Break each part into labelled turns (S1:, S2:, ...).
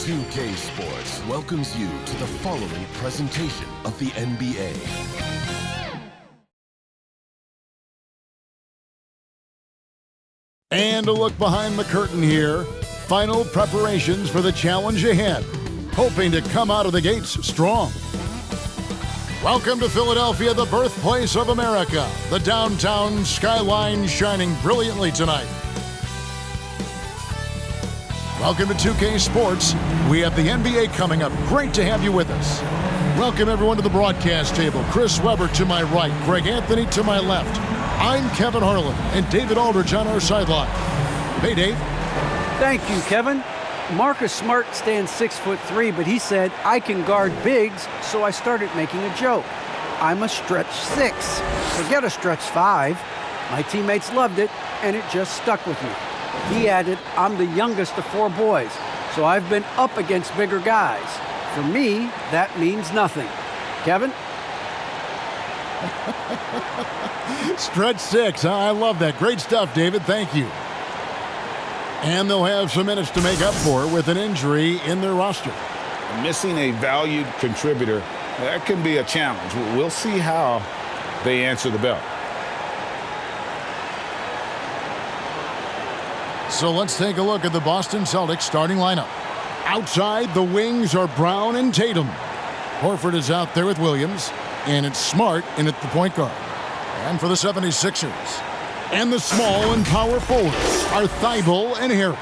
S1: 2K Sports welcomes you to the following presentation of the NBA.
S2: And a look behind the curtain here. Final preparations for the challenge ahead. Hoping to come out of the gates strong. Welcome to Philadelphia, the birthplace of America. The downtown skyline shining brilliantly tonight. Welcome to 2K Sports. We have the NBA coming up. Great to have you with us. Welcome everyone to the broadcast table. Chris Webber to my right, Greg Anthony to my left. I'm Kevin Harlan and David Aldridge on our sideline. Hey, Dave.
S3: Thank you, Kevin. Marcus Smart stands 6'3", but he said, I can guard bigs, so I started making a joke. I'm a stretch 6. Forget a stretch 5. My teammates loved it, and it just stuck with me. He added, I'm the youngest of 4 boys, so I've been up against bigger guys. For me, that means nothing. Kevin?
S2: Stretch 6, huh? I love that. Great stuff, David. Thank you. And they'll have some minutes to make up for with an injury in their roster.
S4: Missing a valued contributor, that can be a challenge. We'll see how they answer the bell.
S2: So let's take a look at the Boston Celtics starting lineup. Outside, the wings are Brown and Tatum. Horford is out there with Williams, and it's Smart in at the point guard. And for the 76ers. And the small and power forwards are Thibault and Harris.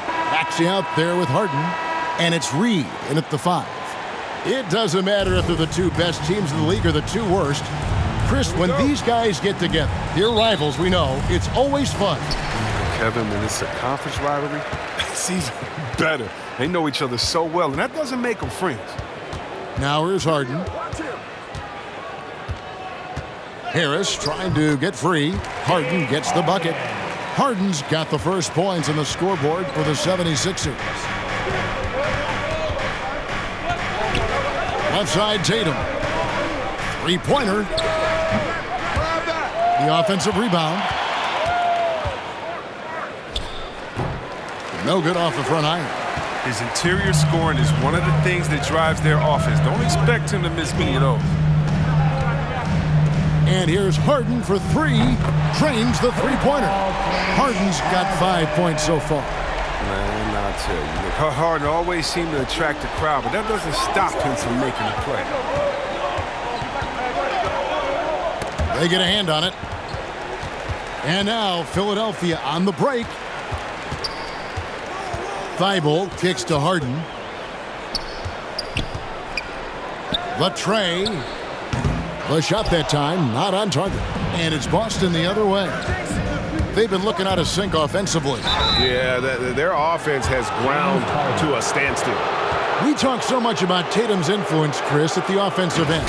S2: Maxey out there with Harden, and it's Reed in at the 5. It doesn't matter if they're the 2 best teams in the league or the 2 worst. Chris, when these guys get together, they're rivals, we know, it's always fun.
S5: Kevin, when it's a conference rivalry, it's even better. They know each other so well, and that doesn't make them friends.
S2: Now here's Harden. Harris trying to get free. Harden gets the bucket. Harden's got the first points on the scoreboard for the 76ers. Left side, Tatum. Three-pointer. The offensive rebound. No good off the front iron.
S5: His interior scoring is one of the things that drives their offense. Don't expect him to miss many of those.
S2: And here's Harden for 3. Drains the three-pointer. Harden's got 5 points so far.
S5: Man, I'll tell you. Look, Harden always seemed to attract the crowd, but that doesn't stop him from making a play.
S2: They get a hand on it. And now Philadelphia on the break. Thibault kicks to Harden. Latrey. The shot that time, not on target. And it's Boston the other way. They've been looking out of sync offensively.
S4: Yeah, their offense has ground to a standstill.
S2: We talk so much about Tatum's influence, Chris, at the offensive end.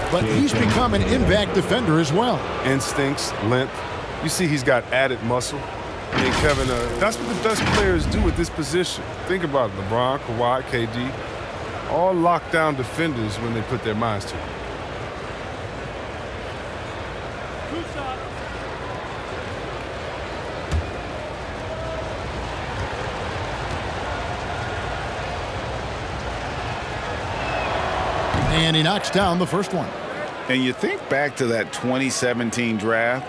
S2: But he's become an impact defender as well.
S5: Instincts, length. You see he's got added muscle. And Kevin, that's what the best players do at this position. Think about it. LeBron, Kawhi, KD, all lockdown defenders when they put their minds to it.
S2: And he knocks down the first one.
S4: And you think back to that 2017 draft,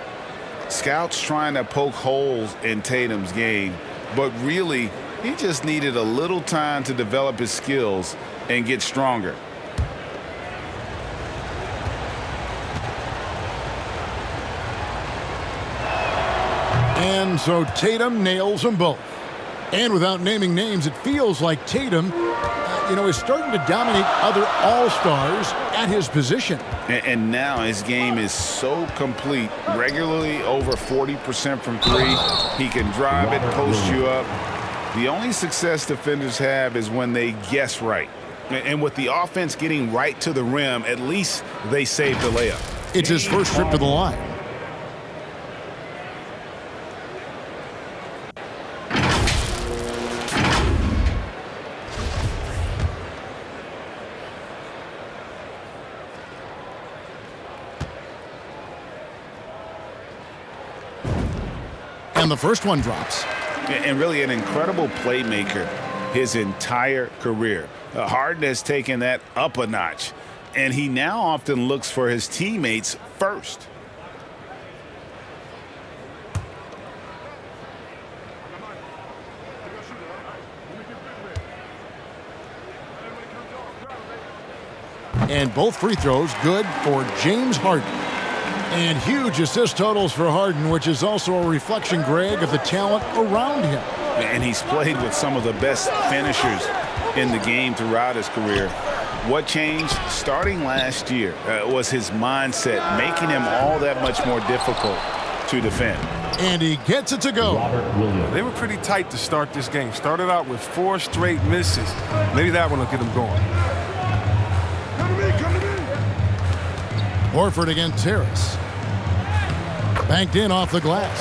S4: scouts trying to poke holes in Tatum's game, but really, he just needed a little time to develop his skills and get stronger.
S2: And so Tatum nails them both. And without naming names, it feels like Tatum is starting to dominate other all-stars at his position.
S4: And now his game is so complete, regularly over 40% from 3. He can drive it, post you up. The only success defenders have is when they guess right. And with the offense getting right to the rim, at least they save the layup.
S2: It's his first trip to the line. And the first one drops.
S4: And really an incredible playmaker. his entire career. Harden has taken that up a notch, and he now often looks for his teammates first.
S2: And both free throws good for James Harden. And huge assist totals for Harden, which is also a reflection, Greg, of the talent around him.
S4: And he's played with some of the best finishers in the game throughout his career. What changed starting last year was his mindset, making him all that much more difficult to defend.
S2: And he gets it to go.
S5: They were pretty tight to start this game. Started out with 4 straight misses. Maybe that one will get him going.
S2: Horford against Harris. Banked in off the glass.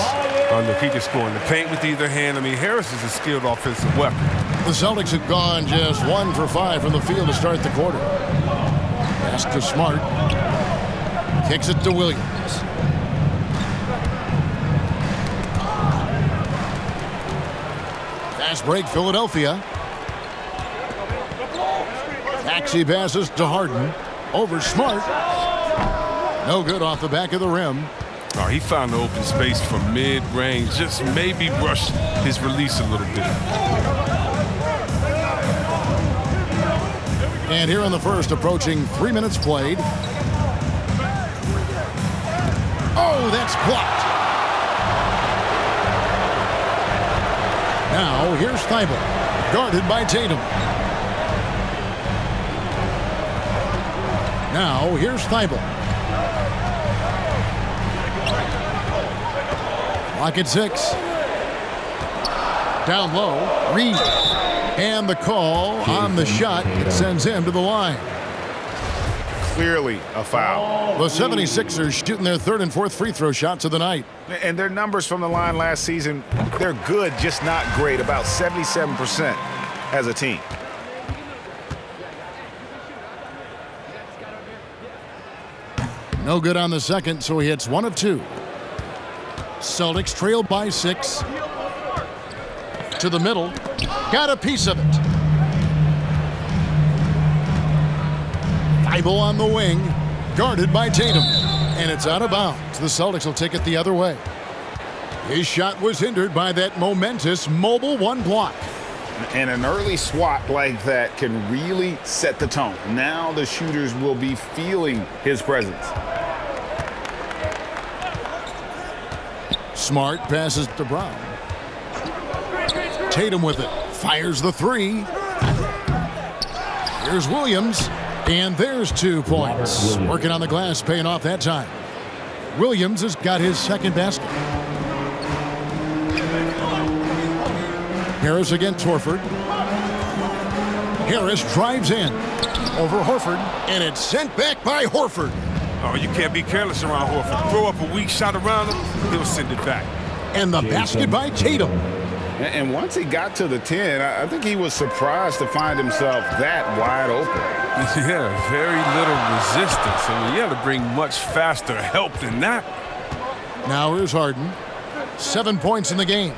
S5: Look, he can score in the paint with either hand. I mean, Harris is a skilled offensive weapon.
S2: The Celtics have gone just 1 for 5 from the field to start the quarter. Pass to Smart. Kicks it to Williams. Pass break, Philadelphia. Taxi passes to Harden. Over Smart. No good off the back of the rim.
S5: Oh, he found the open space from mid-range. Just maybe rushed his release a little bit.
S2: And here in the first, approaching 3 minutes played. Oh, that's blocked. Now, here's Thibault, guarded by Tatum. Now, here's Thibault. Clock at 6. Down low, Reed. And the call on the shot. It sends him to the line.
S4: Clearly a foul.
S2: The 76ers shooting their 3rd and 4th free throw shots of the night.
S4: And their numbers from the line last season, they're good, just not great. About 77% as a team.
S2: No good on the second, so he hits 1 of 2. Celtics trailed by 6. To the middle. Got a piece of it. Thibault on the wing. Guarded by Tatum. And it's out of bounds. The Celtics will take it the other way. His shot was hindered by that momentous mobile 1 block.
S4: And an early swat like that can really set the tone. Now the shooters will be feeling his presence.
S2: Smart passes to Brown. Tatum with it. Fires the 3. Here's Williams. And there's 2 points. Working on the glass, paying off that time. Williams has got his 2nd basket. Harris against Horford. Harris drives in. Over Horford. And it's sent back by Horford.
S5: Oh, you can't be careless around Horford. Throw up a weak shot around him, he'll send it back.
S2: And the basket by Tatum.
S4: And once he got to the 10, I think he was surprised to find himself that wide open.
S5: Yeah, very little resistance. I mean, you have to bring much faster help than that.
S2: Now here's Harden. 7 points in the game.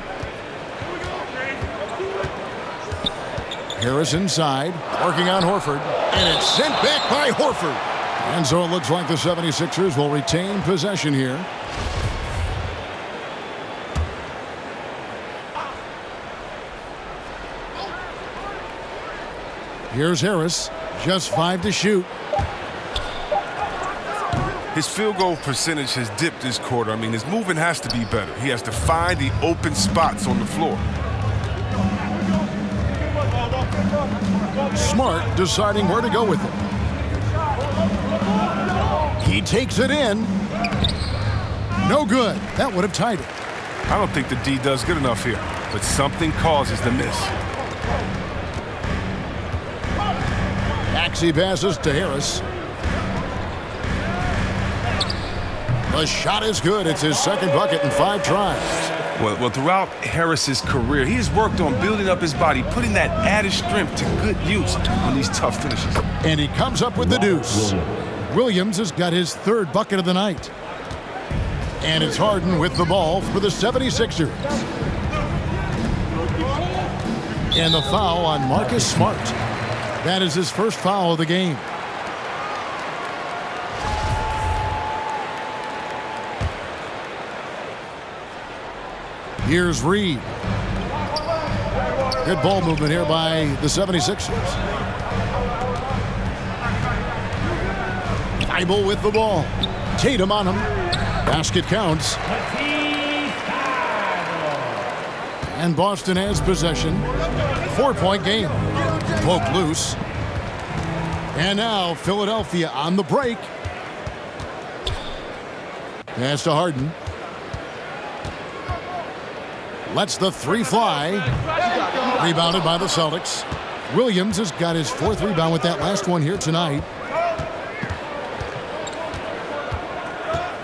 S2: Harris inside, working on Horford. And it's sent back by Horford. And so it looks like the 76ers will retain possession here. Here's Harris, just 5 to shoot.
S5: His field goal percentage has dipped this quarter. I mean, his movement has to be better. He has to find the open spots on the floor.
S2: Smart deciding where to go with it. He takes it in. No good. That would have tied it.
S5: I don't think the D does good enough here, but something causes the miss.
S2: Maxey passes to Harris. The shot is good. It's his 2nd bucket in 5 tries.
S5: Well, throughout Harris's career, he has worked on building up his body, putting that added strength to good use on these tough finishes.
S2: And he comes up with the deuce. Williams has got his 3rd bucket of the night. And it's Harden with the ball for the 76ers. And the foul on Marcus Smart. That is his first foul of the game. Here's Reed. Good ball movement here by the 76ers. Thibault with the ball. Tatum on him. Basket counts. And Boston has possession. 4-point game. Poke loose. And now Philadelphia on the break. Pass to Harden. Lets the three fly. Rebounded by the Celtics. Williams has got his fourth rebound with that last one here tonight.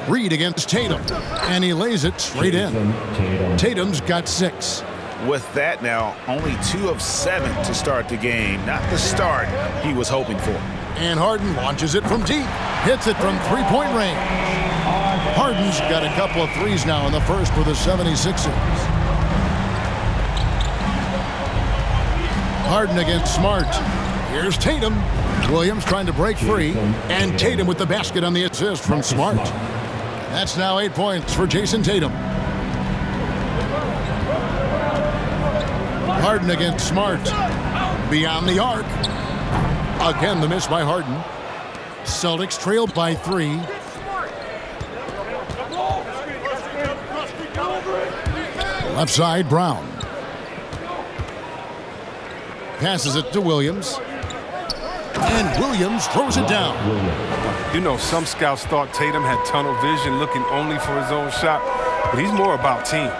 S2: Reed against Tatum. And he lays it straight in. Tatum's got 6.
S4: With that now, only 2 of 7 to start the game. Not the start he was hoping for.
S2: And Harden launches it from deep. Hits it from three-point range. Harden's got a couple of threes now in the first for the 76ers. Harden against Smart. Here's Tatum. Williams trying to break free. And Tatum with the basket on the assist from Smart. That's now 8 points for Jason Tatum. Harden against Smart. Beyond the arc. Again, the miss by Harden. Celtics trailed by 3. Left side, Brown. Passes it to Williams. And Williams throws it down.
S5: You know, some scouts thought Tatum had tunnel vision looking only for his own shot, but he's more about team.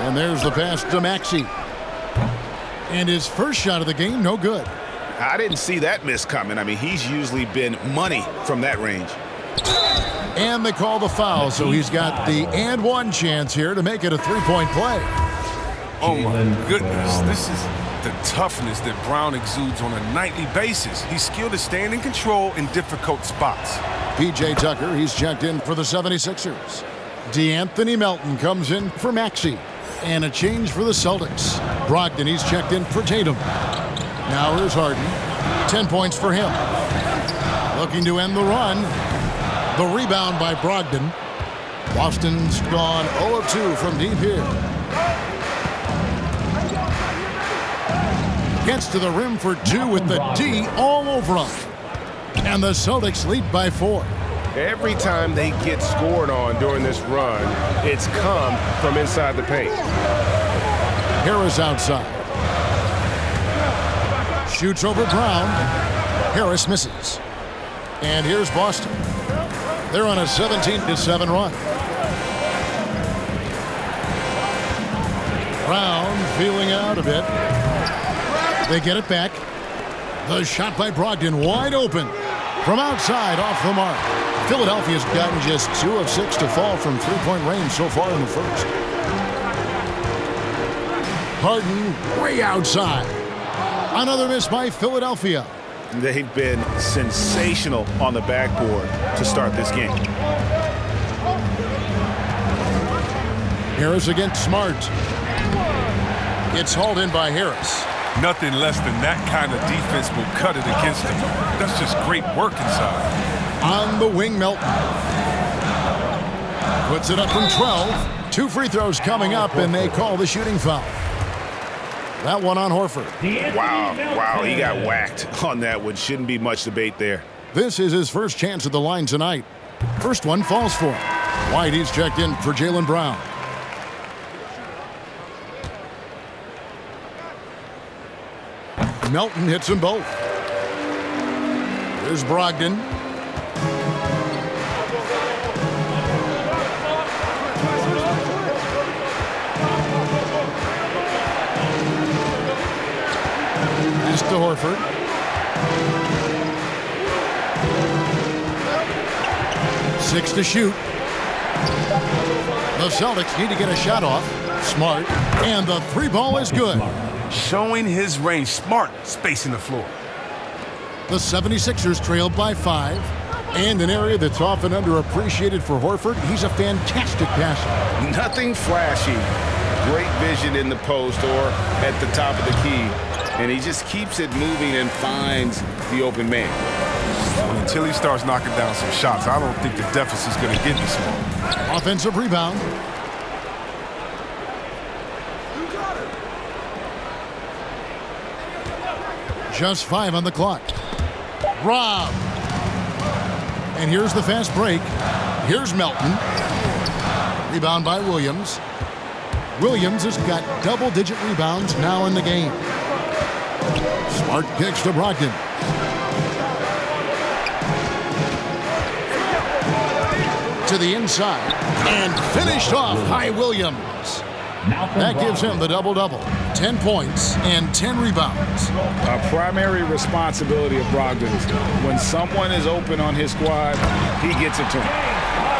S2: And there's the pass to Maxey. And his first shot of the game, no good.
S4: I didn't see that miss coming. I mean, he's usually been money from that range.
S2: And they call the foul, so he's got the and one chance here to make it a three-point play.
S5: Oh, my goodness. This is the toughness that Brown exudes on a nightly basis. He's skilled at staying in control in difficult spots.
S2: P.J. Tucker, he's checked in for the 76ers. DeAnthony Melton comes in for Maxey. And a change for the Celtics. Brogdon, he's checked in for Tatum. Now here's Harden. 10 points for him. Looking to end the run. The rebound by Brogdon. Boston's gone 0 of 2 from deep here. Gets to the rim for 2 with the D all over him. And the Celtics lead by 4.
S6: Every time they get scored on during this run, it's come from inside the paint.
S2: Harris outside. Shoots over Brown. Harris misses. And here's Boston. They're on a 17-7 run. Brown feeling out a bit. They get it back. The shot by Brogdon wide open. From outside, off the mark. Philadelphia's gotten just 2 of 6 to fall from three-point range so far in the first. Harden way outside. Another miss by Philadelphia.
S4: They've been sensational on the backboard to start this game.
S2: Harris against Smart. It's hauled in by Harris.
S5: Nothing less than that kind of defense will cut it against him. That's just great work inside.
S2: On the wing, Melton. Puts it up from 12. 2 free throws coming up, and they call the shooting foul. That one on Horford.
S4: Wow, he got whacked on that one. Shouldn't be much debate there.
S2: This is his first chance at the line tonight. First one falls for him. White, he's checked in for Jaylen Brown. Melton hits them both. There's Brogdon. Pass to Horford. Six to shoot. The Celtics need to get a shot off. Smart. And the three ball is good.
S5: Showing his range. Smart spacing the floor.
S2: The 76ers trailed by 5. And an area that's often underappreciated for Horford, he's a fantastic passer.
S4: Nothing flashy, great vision in the post or at the top of the key, and he just keeps it moving and finds the open man.
S5: Until he starts knocking down some shots, I don't think the deficit's going to get this small.
S2: Offensive rebound. Just 5 on the clock. Rob. And here's the fast break. Here's Melton. Rebound by Williams. Williams has got double-digit rebounds now in the game. Smart kicks to Brogdon. To the inside. And finished off by Williams. That gives him the double-double. 10 points and 10 rebounds.
S4: A primary responsibility of Brogdon. When someone is open on his squad, he gets it to him.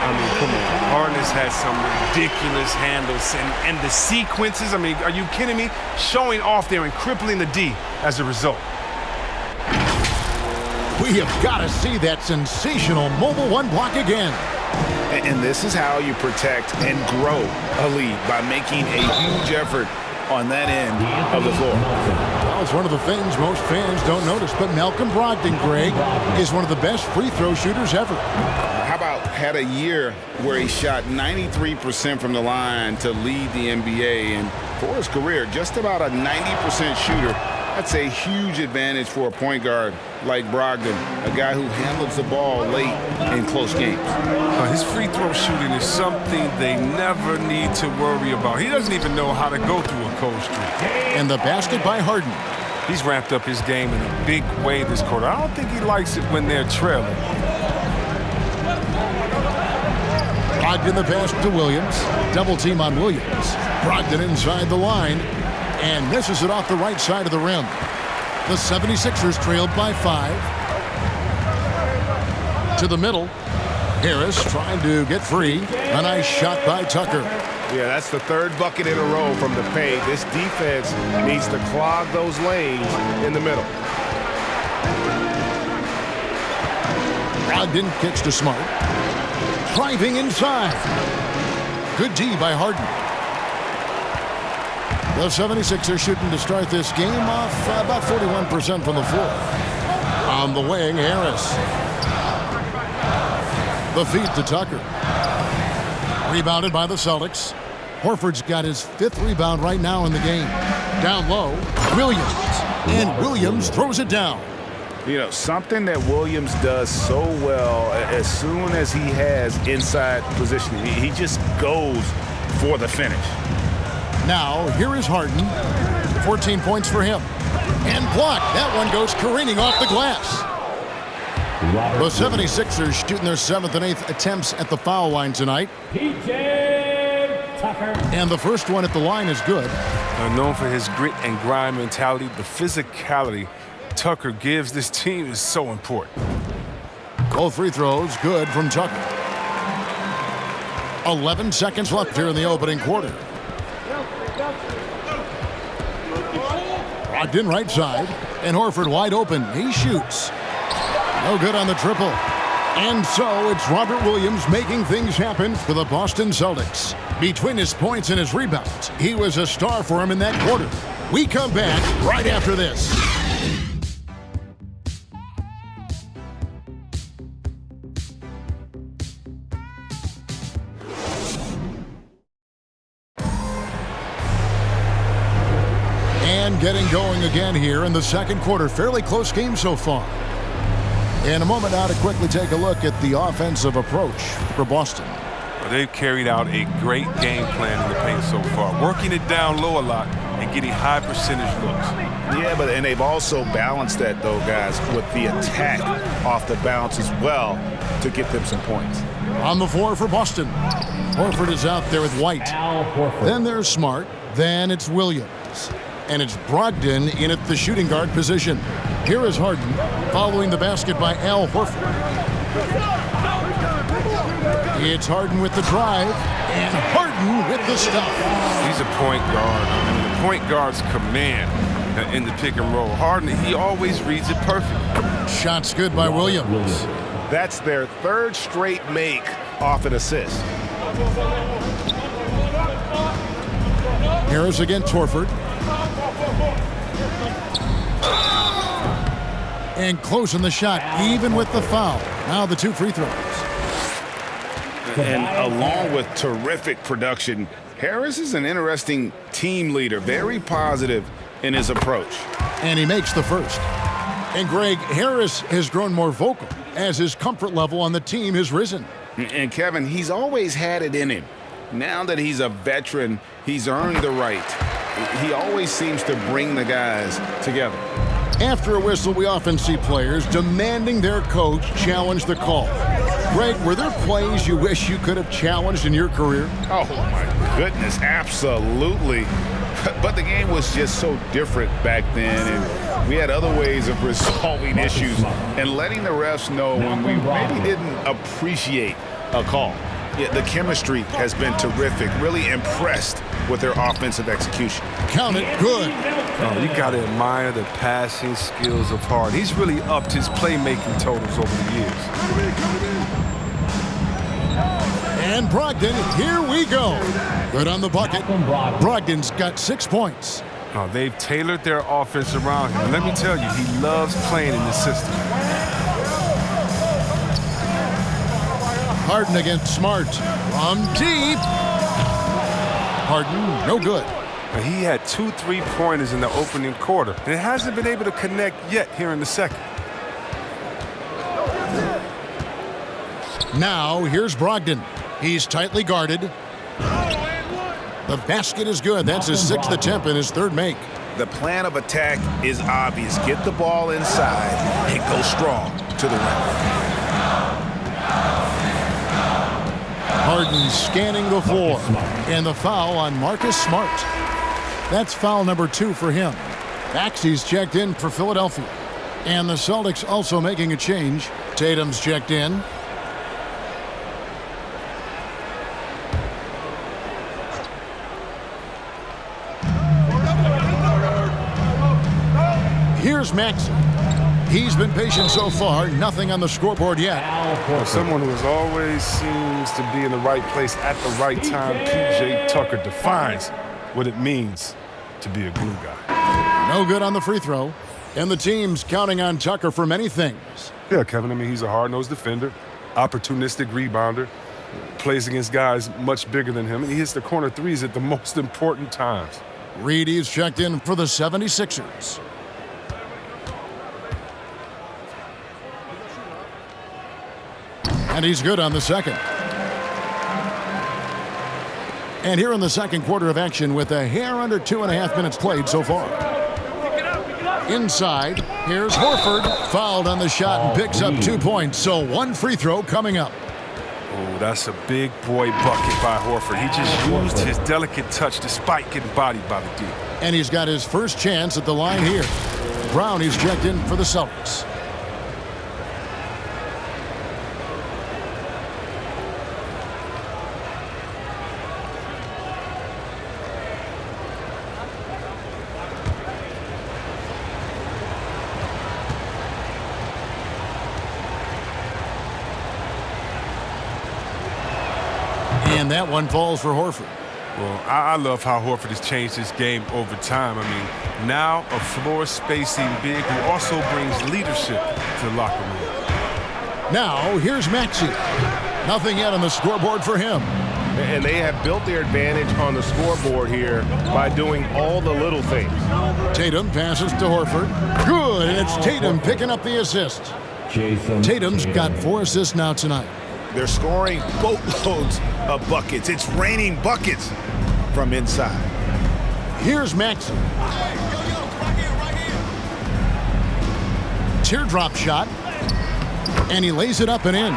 S5: I mean, come on. Harden has had some ridiculous handles and the sequences. I mean, are you kidding me? Showing off there and crippling the D as a result.
S2: We have got to see that sensational mobile one block again.
S4: And this is how you protect and grow a lead, by making a huge effort on that end of the floor.
S2: Well, it's one of the things most fans don't notice, but Malcolm Brogdon, Greg, is one of the best free throw shooters ever.
S4: How about had a year where he shot 93% from the line to lead the NBA, and for his career, just about a 90% shooter. That's a huge advantage for a point guard like Brogdon, a guy who handles the ball late in close games.
S5: His free throw shooting is something they never need to worry about. He doesn't even know how to go through a cold streak.
S2: And the basket by Harden.
S5: He's ramped up his game in a big way this quarter. I don't think he likes it when they're trailing.
S2: Brogdon the pass to Williams. Double team on Williams. Brogdon inside the line. And misses it off the right side of the rim. The 76ers trailed by 5. To the middle. Harris trying to get free. A nice shot by Tucker.
S6: Yeah, that's the third bucket in a row from the paint. This defense needs to clog those lanes in the middle.
S2: Brogdon kicks to Smart. Driving inside. Good D by Harden. The 76ers shooting to start this game off about 41% from the floor. On the wing, Harris. The feed to Tucker. Rebounded by the Celtics. Horford's got his 5th rebound right now in the game. Down low, Williams. And Williams throws it down.
S4: You know, something that Williams does so well, as soon as he has inside positioning, he just goes for the finish.
S2: Now, here is Harden. 14 points for him. And blocked. That one goes careening off the glass. The 76ers shooting their 7th and 8th attempts at the foul line tonight. And the first one at the line is good.
S5: Known for his grit and grind mentality, the physicality Tucker gives this team is so important.
S2: Both free throws good from Tucker. 11 seconds left here in the opening quarter. Brogdon right side, and Horford wide open. He shoots. No good on the triple. And so it's Robert Williams making things happen for the Boston Celtics. Between his points and his rebounds, he was a star for him in that quarter. We come back right after this. Getting going again here in the second quarter. Fairly close game so far. In a moment now to quickly take a look at the offensive approach for Boston.
S5: Well, they've carried out a great game plan in the paint so far, working it down low a lot and getting high percentage looks.
S4: Yeah, and they've also balanced that, though, guys, with the attack off the bounce as well to get them some points.
S2: On the floor for Boston. Horford is out there with White. Then there's Smart. Then it's Williams. And it's Brogdon in at the shooting guard position. Here is Harden following the basket by Al Horford. It's Harden with the drive and Harden with the stuff.
S5: He's a point guard. I mean, the point guard's command in the pick and roll. Harden, he always reads it perfect.
S2: Shots good by Williams.
S6: That's their 3rd straight make off an assist.
S2: Harris against Horford. And closing the shot, even with the foul. Now the 2 free throws.
S4: And along with terrific production, Harris is an interesting team leader, very positive in his approach.
S2: And he makes the first. And Greg, Harris has grown more vocal as his comfort level on the team has risen.
S4: And Kevin, he's always had it in him. Now that he's a veteran, he's earned the right. He always seems to bring the guys together.
S2: After a whistle, we often see players demanding their coach challenge the call. Greg, were there plays you wish you could have challenged in your career?
S4: Oh, my goodness, absolutely. But the game was just so different back then, and we had other ways of resolving issues and letting the refs know when we maybe didn't appreciate a call. Yeah, the chemistry has been terrific. Really impressed with their offensive execution.
S2: Count it, good.
S5: Oh, you got to admire the passing skills of Hart. He's really upped his playmaking totals over the years.
S2: And Brogdon, here we go. Good on the bucket. Brogdon's got 6 points.
S5: Oh, they've tailored their offense around him. And let me tell you, he loves playing in this system.
S2: Harden against Smart. From deep. Harden, no good.
S5: Now, he had 2 3-pointers in the opening quarter, and hasn't been able to connect yet here in the second.
S2: Now, here's Brogdon. He's tightly guarded. The basket is good. That's his 6th attempt and his 3rd make.
S4: The plan of attack is obvious. Get the ball inside and go strong to the rim.
S2: Harden scanning the floor. And the foul on Marcus Smart. That's foul number 2 for him. Maxey's checked in for Philadelphia. And the Celtics also making a change. Tatum's checked in. Here's Maxey. He's been patient so far. Nothing on the scoreboard yet.
S5: Well, someone who always seems to be in the right place at the right time, P.J. Tucker defines what it means to be a glue guy.
S2: No good on the free throw. And the team's counting on Tucker for many things.
S5: Yeah, Kevin, I mean, he's a hard-nosed defender, opportunistic rebounder, plays against guys much bigger than him, and he hits the corner threes at the most important times.
S2: Reedy's checked in for the 76ers. And he's good on the second. And here in the second quarter of action with a hair under 2.5 minutes played so far. Inside, here's Horford. Fouled on the shot and picks up 2 points. So 1 free throw coming up.
S5: Oh, that's a big boy bucket by Horford. He just used his delicate touch despite getting bodied by the D.
S2: And he's got his first chance at the line here. Brown, he's checked in for the Celtics. And that one falls for Horford.
S5: Well, I love how Horford has changed his game over time. I mean, now a floor spacing big who also brings leadership to the locker room.
S2: Now, here's Maxey. Nothing yet on the scoreboard for him.
S6: And they have built their advantage on the scoreboard here by doing all the little things.
S2: Tatum passes to Horford. Good, and it's Tatum picking up the assist. Tatum's got 4 assists now tonight.
S4: They're scoring boatloads of buckets. It's raining buckets from inside.
S2: Here's Maxey. Teardrop shot. And he lays it up and in.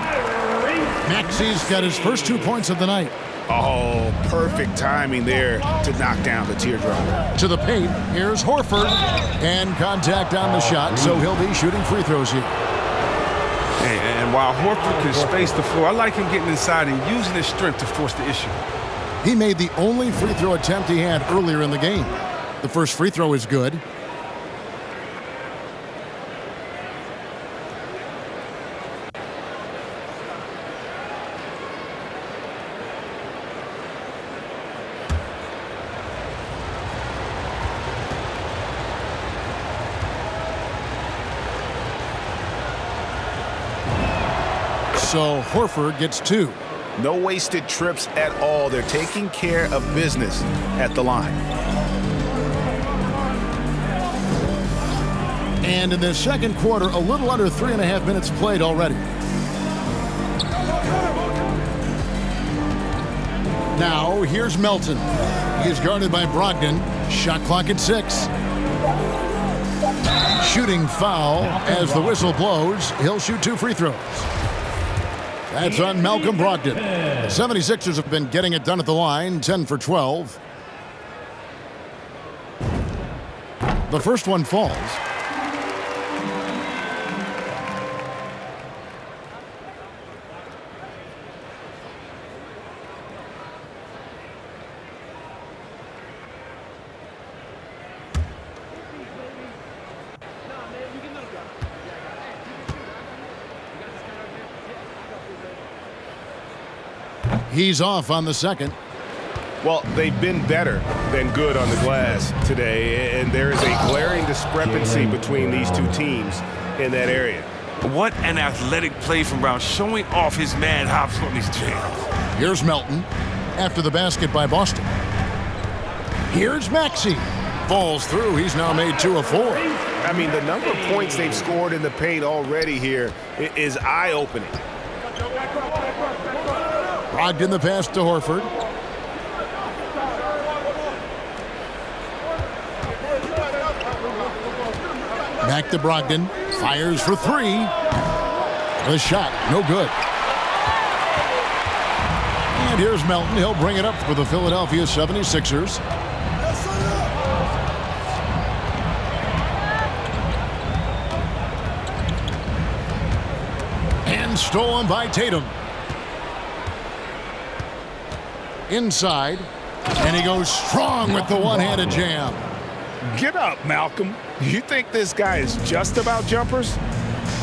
S2: Maxey's got his first 2 points of the night.
S4: Oh, perfect timing there to knock down the teardrop.
S2: To the paint, here's Horford. And contact on the shot, so he'll be shooting free throws here.
S5: And while Horford can space the floor, I like him getting inside and using his strength to force the issue.
S2: He made the only free throw attempt he had earlier in the game. The first free throw is good. So Horford gets 2.
S4: No wasted trips at all. They're taking care of business at the line.
S2: And in the second quarter, a little under 3.5 minutes played already. Now, here's Melton. He's guarded by Brogdon. Shot clock at 6. Shooting foul as the whistle blows. He'll shoot 2 free throws. That's on Malcolm Brogdon. The 76ers have been getting it done at the line, 10 for 12. The first one falls. He's off on the second.
S6: Well, they've been better than good on the glass today, and there is a glaring discrepancy between these two teams in that area.
S7: What an athletic play from Brown, showing off his mad hops on these jams.
S2: Here's Melton after the basket by Boston. Here's Maxey. Falls through. He's now made 2 of 4.
S6: I mean, the number of points they've scored in the paint already here is eye-opening.
S2: Brogdon the pass to Horford. Back to Brogdon. Fires for 3. The shot, no good. And here's Melton. He'll bring it up for the Philadelphia 76ers. And stolen by Tatum. Inside, and he goes strong with the one-handed jam.
S4: Get up, Malcolm. You think this guy is just about jumpers?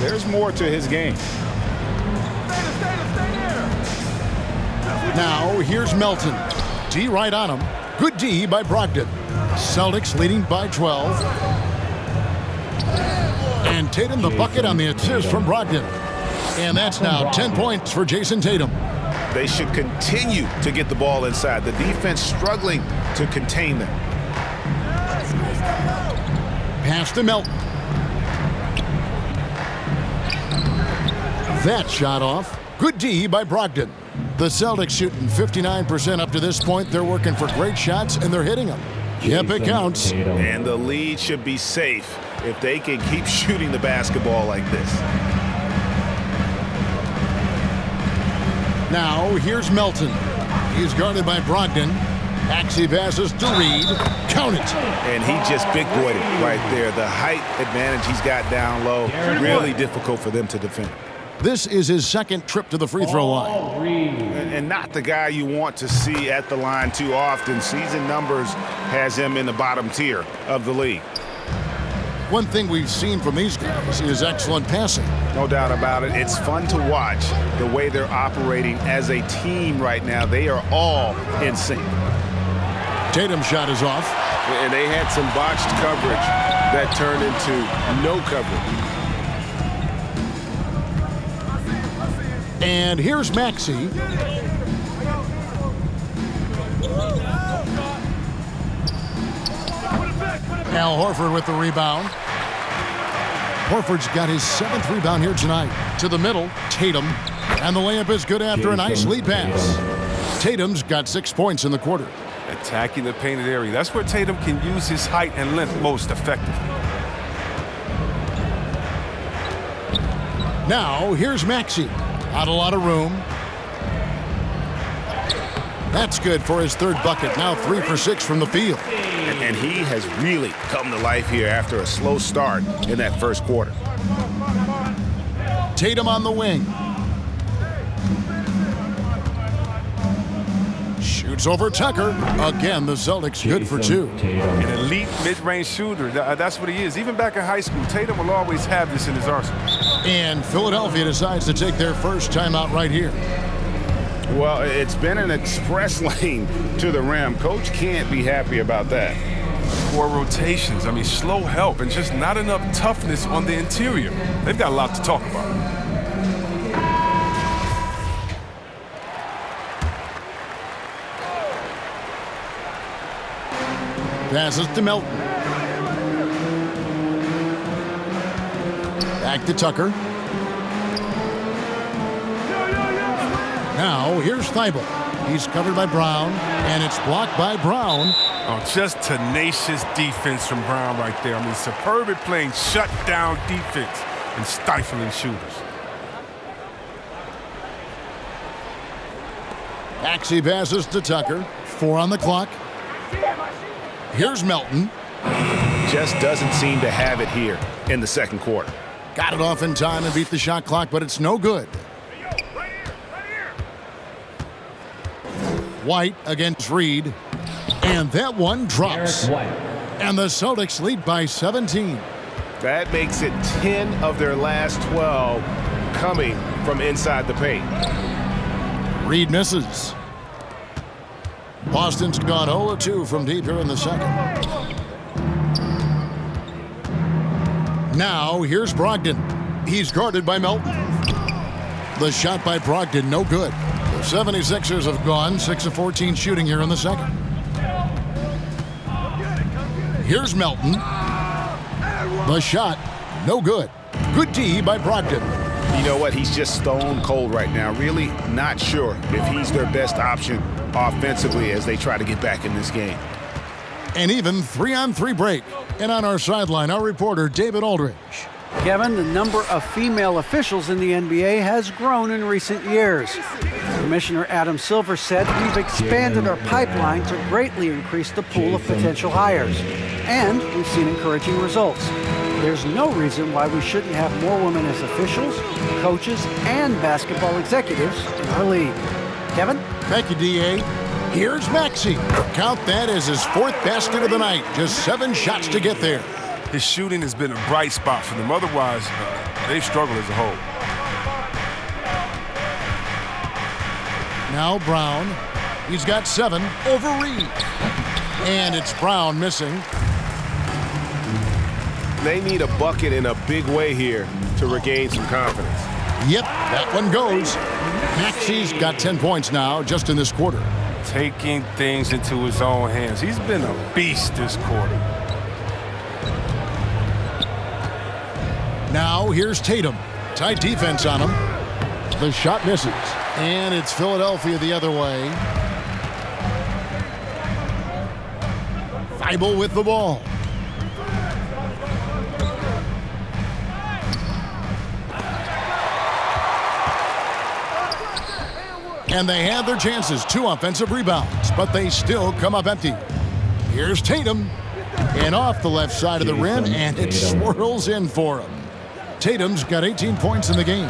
S4: There's more to his game.
S2: Now, here's Melton. D right on him. Good D by Brogdon. Celtics leading by 12. And Tatum the bucket on the assist from Brogdon. And that's now 10 points for Jason Tatum.
S4: They should continue to get the ball inside. The defense struggling to contain them.
S2: Pass to Melton. That shot off. Good D by Brogdon. The Celtics shooting 59% up to this point. They're working for great shots, and they're hitting them. Yep, it counts.
S4: And the lead should be safe if they can keep shooting the basketball like this.
S2: Now, here's Melton. He's guarded by Brogdon. Maxey passes to Reed. Count it.
S4: And he just big-boyed it right there. The height advantage he's got down low, really difficult for them to defend.
S2: This is his second trip to the free throw line.
S4: And not the guy you want to see at the line too often. Season numbers has him in the bottom tier of the league.
S2: One thing we've seen from these guys is excellent passing.
S4: No doubt about it. It's fun to watch the way they're operating as a team right now. They are all in sync.
S2: Tatum's shot is off.
S6: And they had some botched coverage that turned into no coverage.
S2: And here's Maxey. Al Horford with the rebound. Horford's got his 7th rebound here tonight. To the middle, Tatum. And the layup is good after a nice lead pass. Tatum's got 6 points in the quarter.
S5: Attacking the painted area. That's where Tatum can use his height and length most effectively.
S2: Now, here's Maxey. Not a lot of room. That's good for his 3rd bucket. Now 3 for 6 from the field.
S4: And he has really come to life here after a slow start in that first quarter.
S2: Tatum on the wing. Shoots over Tucker. Again, the Celtics good for 2.
S5: An elite mid-range shooter. That's what he is. Even back in high school, Tatum will always have this in his arsenal.
S2: And Philadelphia decides to take their first timeout right here.
S4: Well, it's been an express lane to the rim. Coach can't be happy about that.
S5: Poor rotations. I mean, slow help and just not enough toughness on the interior. They've got a lot to talk about.
S2: passes to Melton. Back to Tucker. Now here's Thibault. He's covered by Brown, and it's blocked by Brown.
S5: Oh, just tenacious defense from Brown right there. I mean, superb at playing shutdown defense and stifling shooters.
S2: Maxey passes to Tucker. 4 on the clock. Here's Melton.
S6: Just doesn't seem to have it here in the second quarter.
S2: Got it off in time and beat the shot clock, but it's no good. White against Reed. And that one drops. And the Celtics lead by 17.
S6: That makes it 10 of their last 12 coming from inside the paint.
S2: Reed misses. Boston's gone 0-2 from deep here in the second. Now here's Brogdon. He's guarded by Melton. The shot by Brogdon, no good. The 76ers have gone 6 of 14 shooting here in the second. Here's Melton. The shot, no good. Good D by Brogdon.
S6: You know what? He's just stone cold right now. Really not sure if he's their best option offensively as they try to get back in this game.
S2: An even 3-on-3 break. And on our sideline, our reporter, David Aldridge.
S3: Kevin, the number of female officials in the NBA has grown in recent years. Commissioner Adam Silver said we've expanded our pipeline to greatly increase the pool of potential hires. And we've seen encouraging results. There's no reason why we shouldn't have more women as officials, coaches, and basketball executives in our league. Kevin?
S2: Thank you, D.A. Here's Maxey. Count that as his 4th basket of the night. Just 7 shots to get there.
S5: His shooting has been a bright spot for them. Otherwise, they've struggled as a whole.
S2: Now Brown. He's got 7 over Reed. And it's Brown missing.
S6: They need a bucket in a big way here to regain some confidence.
S2: Yep, that one goes. Maxey's got 10 points now just in this quarter.
S5: Taking things into his own hands. He's been a beast this quarter.
S2: Now here's Tatum. Tight defense on him. The shot misses. And it's Philadelphia the other way. Thibault with the ball. And they had their chances. 2 offensive rebounds, but they still come up empty. Here's Tatum. And off the left side of the rim, and it swirls in for him. Tatum's got 18 points in the game.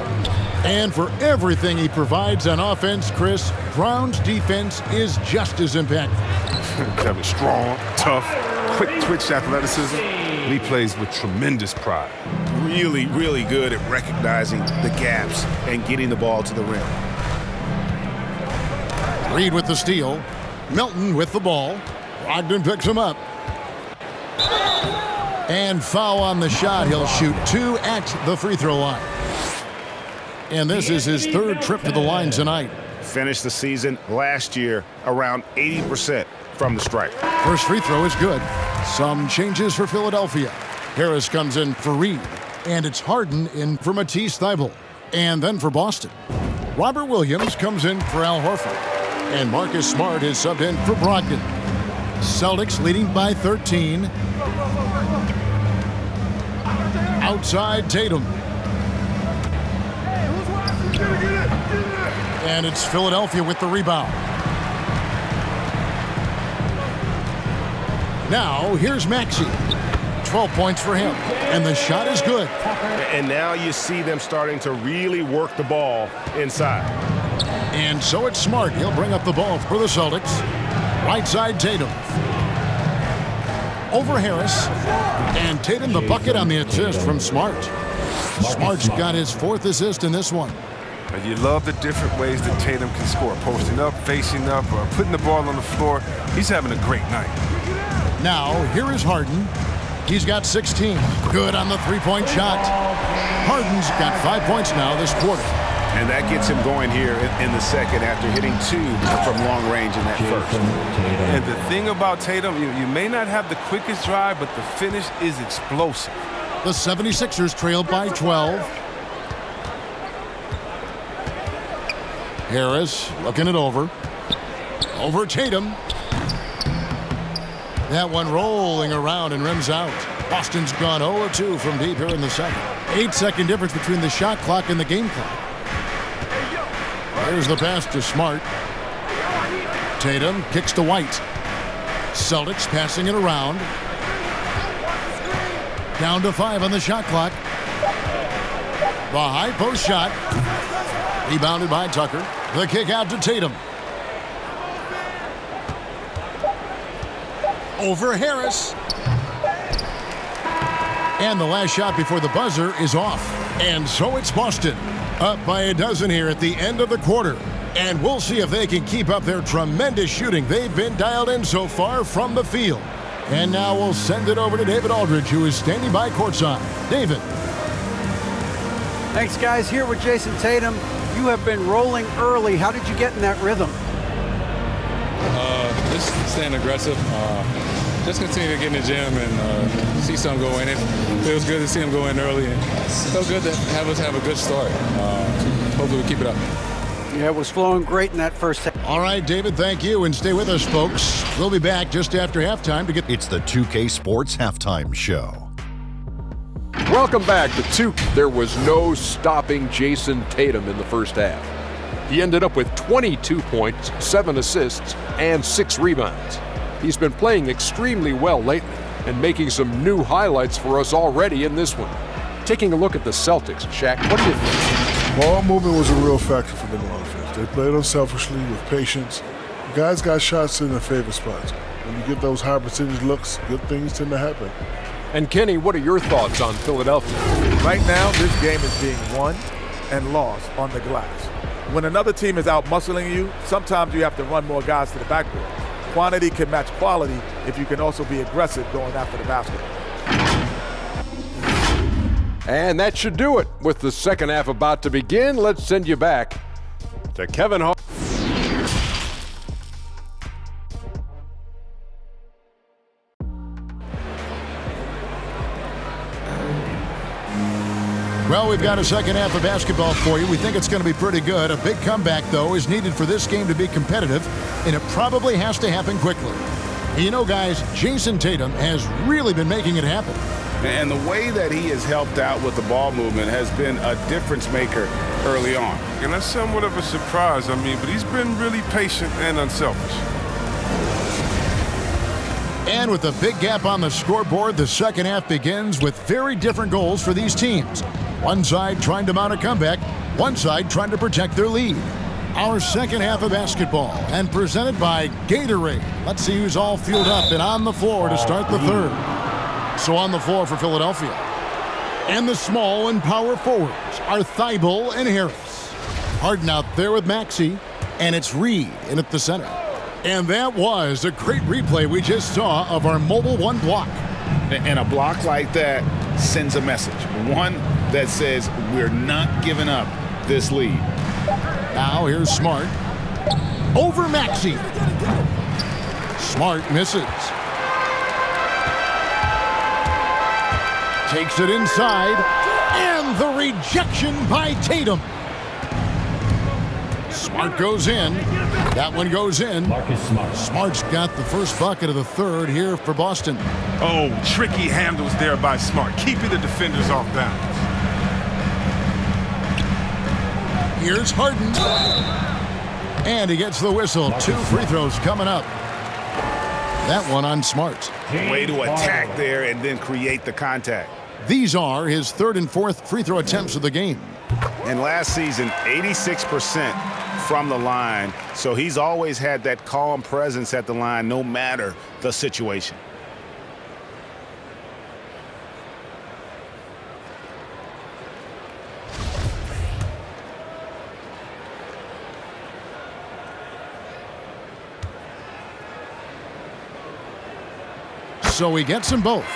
S2: And for everything he provides on offense, Chris, Brown's defense is just as impactful.
S5: Kevin, strong, tough, quick twitch athleticism. And he plays with tremendous pride.
S6: Really, really good at recognizing the gaps and getting the ball to the rim.
S2: Reed with the steal. Melton with the ball. Brogdon picks him up. And foul on the shot. He'll shoot 2 at the free throw line. And this is his 3rd trip to the line tonight.
S6: Finished the season last year around 80% from the stripe.
S2: First free throw is good. Some changes for Philadelphia. Harris comes in for Reed. And it's Harden in for Matisse Thybulle. And then for Boston, Robert Williams comes in for Al Horford. And Marcus Smart is subbed in for Brogdon. Celtics leading by 13. Outside Tatum. And it's Philadelphia with the rebound. Now here's Maxey. 12 points for him. And the shot is good.
S6: And now you see them starting to really work the ball inside.
S2: And so it's Smart. He'll bring up the ball for the Celtics. Right side Tatum. Over Harris. And Tatum the bucket on the assist from Smart. Smart's got his 4th assist in this one.
S5: And you love the different ways that Tatum can score. Posting up, facing up, or putting the ball on the floor. He's having a great night.
S2: Now, here is Harden. He's got 16. Good on the 3-point shot. Harden's got 5 points now this quarter.
S4: And that gets him going here in the second after hitting 2 from long range in that first.
S5: And the thing about Tatum, you may not have the quickest drive, but the finish is explosive.
S2: The 76ers trailed by 12. Harris looking it over. Over Tatum. That one rolling around and rims out. Boston's gone 0-2 from deep here in the second. 8-second difference between the shot clock and the game clock. There's the pass to Smart. Tatum kicks to White. Celtics passing it around. Down to 5 on the shot clock. The high post shot. Rebounded by Tucker. The kick out to Tatum. Over Harris. And the last shot before the buzzer is off. And so it's Boston. Up by a dozen here at the end of the quarter. And we'll see if they can keep up their tremendous shooting they've been dialed in so far from the field. And now we'll send it over to David Aldridge, who is standing by courtside. David.
S3: Thanks, guys. Here with Jason Tatum. You have been rolling early. How did you get in that rhythm?
S8: Just staying aggressive. Just continue to get in the gym and see some go in. It feels good to see him go in early. And it felt good to have us have a good start. Hopefully we keep it up.
S3: Yeah, it was flowing great in that first half.
S2: All right, David, thank you. And stay with us, folks. We'll be back just after halftime to get...
S9: It's the 2K Sports Halftime Show.
S10: Welcome back to 2. There was no stopping Jason Tatum in the first half. He ended up with 22 points, 7 assists, and 6 rebounds. He's been playing extremely well lately and making some new highlights for us already in this one. Taking a look at the Celtics, Shaq, what do you think?
S11: Ball movement was a real factor for them on offense. They played unselfishly with patience. The guys got shots in their favorite spots. When you get those high percentage looks, good things tend to happen.
S10: And Kenny, what are your thoughts on Philadelphia?
S12: Right now, this game is being won and lost on the glass. When another team is out-muscling you, sometimes you have to run more guys to the backboard. Quantity can match quality if you can also be aggressive going after the basket.
S10: And that should do it. With the second half about to begin, let's send you back to Kevin Hart.
S2: Well, we've got a second half of basketball for you. We think it's going to be pretty good. A big comeback, though, is needed for this game to be competitive, and it probably has to happen quickly. You know, guys, Jason Tatum has really been making it happen.
S4: And the way that he has helped out with the ball movement has been a difference maker early on.
S5: And that's somewhat of a surprise, but he's been really patient and unselfish.
S2: And with a big gap on the scoreboard, the second half begins with very different goals for these teams. One side trying to mount a comeback, one side trying to protect their lead. Our second half of basketball, and presented by Gatorade. Let's see who's all fueled up and on the floor to start the third. So on the floor for Philadelphia. And the small and power forwards are Thibault and Harris. Harden out there with Maxey, and it's Reed in at the center. And that was a great replay we just saw of our Mobile One block.
S4: And a block like that sends a message. One that says we're not giving up this lead.
S2: Now here's Smart. Over Maxey. Smart misses. Takes it inside. And the rejection by Tatum. Smart goes in. That one goes in. Smart's got the first bucket of the third here for Boston.
S7: Oh, tricky handles there by Smart, keeping the defenders off balance.
S2: Here's Harden. And he gets the whistle. 2 free throws coming up. That one on Smart.
S4: Way to attack there and then create the contact.
S2: These are his third and fourth free throw attempts of the game.
S4: And last season, 86% from the line. So he's always had that calm presence at the line no matter the situation.
S2: So he gets them both.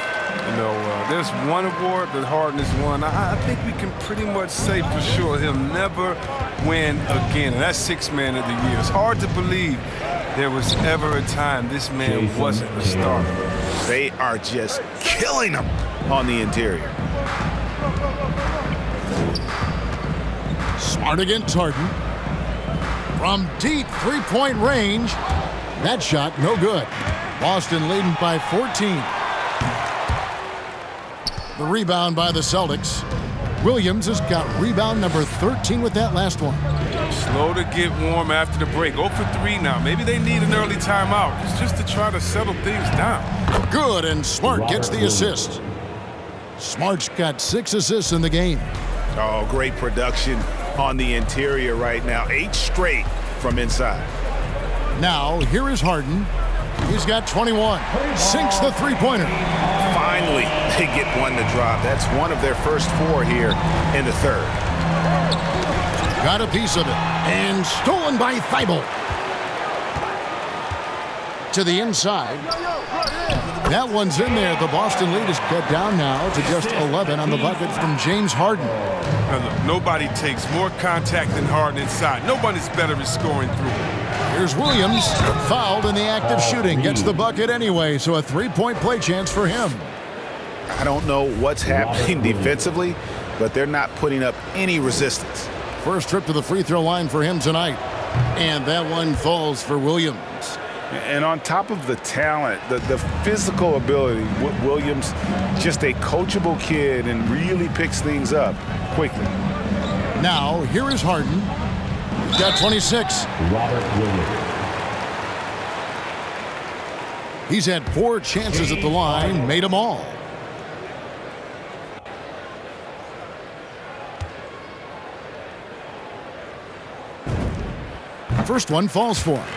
S5: You know, there's one award that Harden has won. I think we can pretty much say for sure he'll never win again. And that's Sixth Man of the Year. It's hard to believe there was ever a time this man wasn't a starter.
S4: They are just killing him on the interior.
S2: Smart against Harden. From deep three-point range. That shot, no good. Boston leading by 14. The rebound by the Celtics. Williams has got rebound number 13 with that last one.
S5: Slow to get warm after the break. 0 for 3 now. Maybe they need an early timeout. It's just to try to settle things down.
S2: Good, and Smart gets the assist. Smart's got 6 assists in the game.
S4: Oh, great production on the interior right now. 8 straight from inside.
S2: Now, here is Harden. He's got 21. Sinks the three-pointer.
S4: Finally, they get one to drop. That's one of their first 4 here in the third.
S2: Got a piece of it. And stolen by Thibault. To the inside. That one's in there. The Boston lead is cut down now to just 11 on the bucket from James Harden.
S5: Now look, nobody takes more contact than Harden inside. Nobody's better at scoring through.
S2: Here's Williams, fouled in the act of shooting. Gets the bucket anyway, so a three-point play chance for him.
S4: I don't know what's happening defensively, but they're not putting up any resistance.
S2: First trip to the free throw line for him tonight. And that one falls for Williams.
S4: And on top of the talent, the physical ability, Williams, just a coachable kid and really picks things up quickly.
S2: Now, here is Harden. He's got 26.
S13: Robert Williams.
S2: He's had 4 chances at the line, made them all. First one falls for him.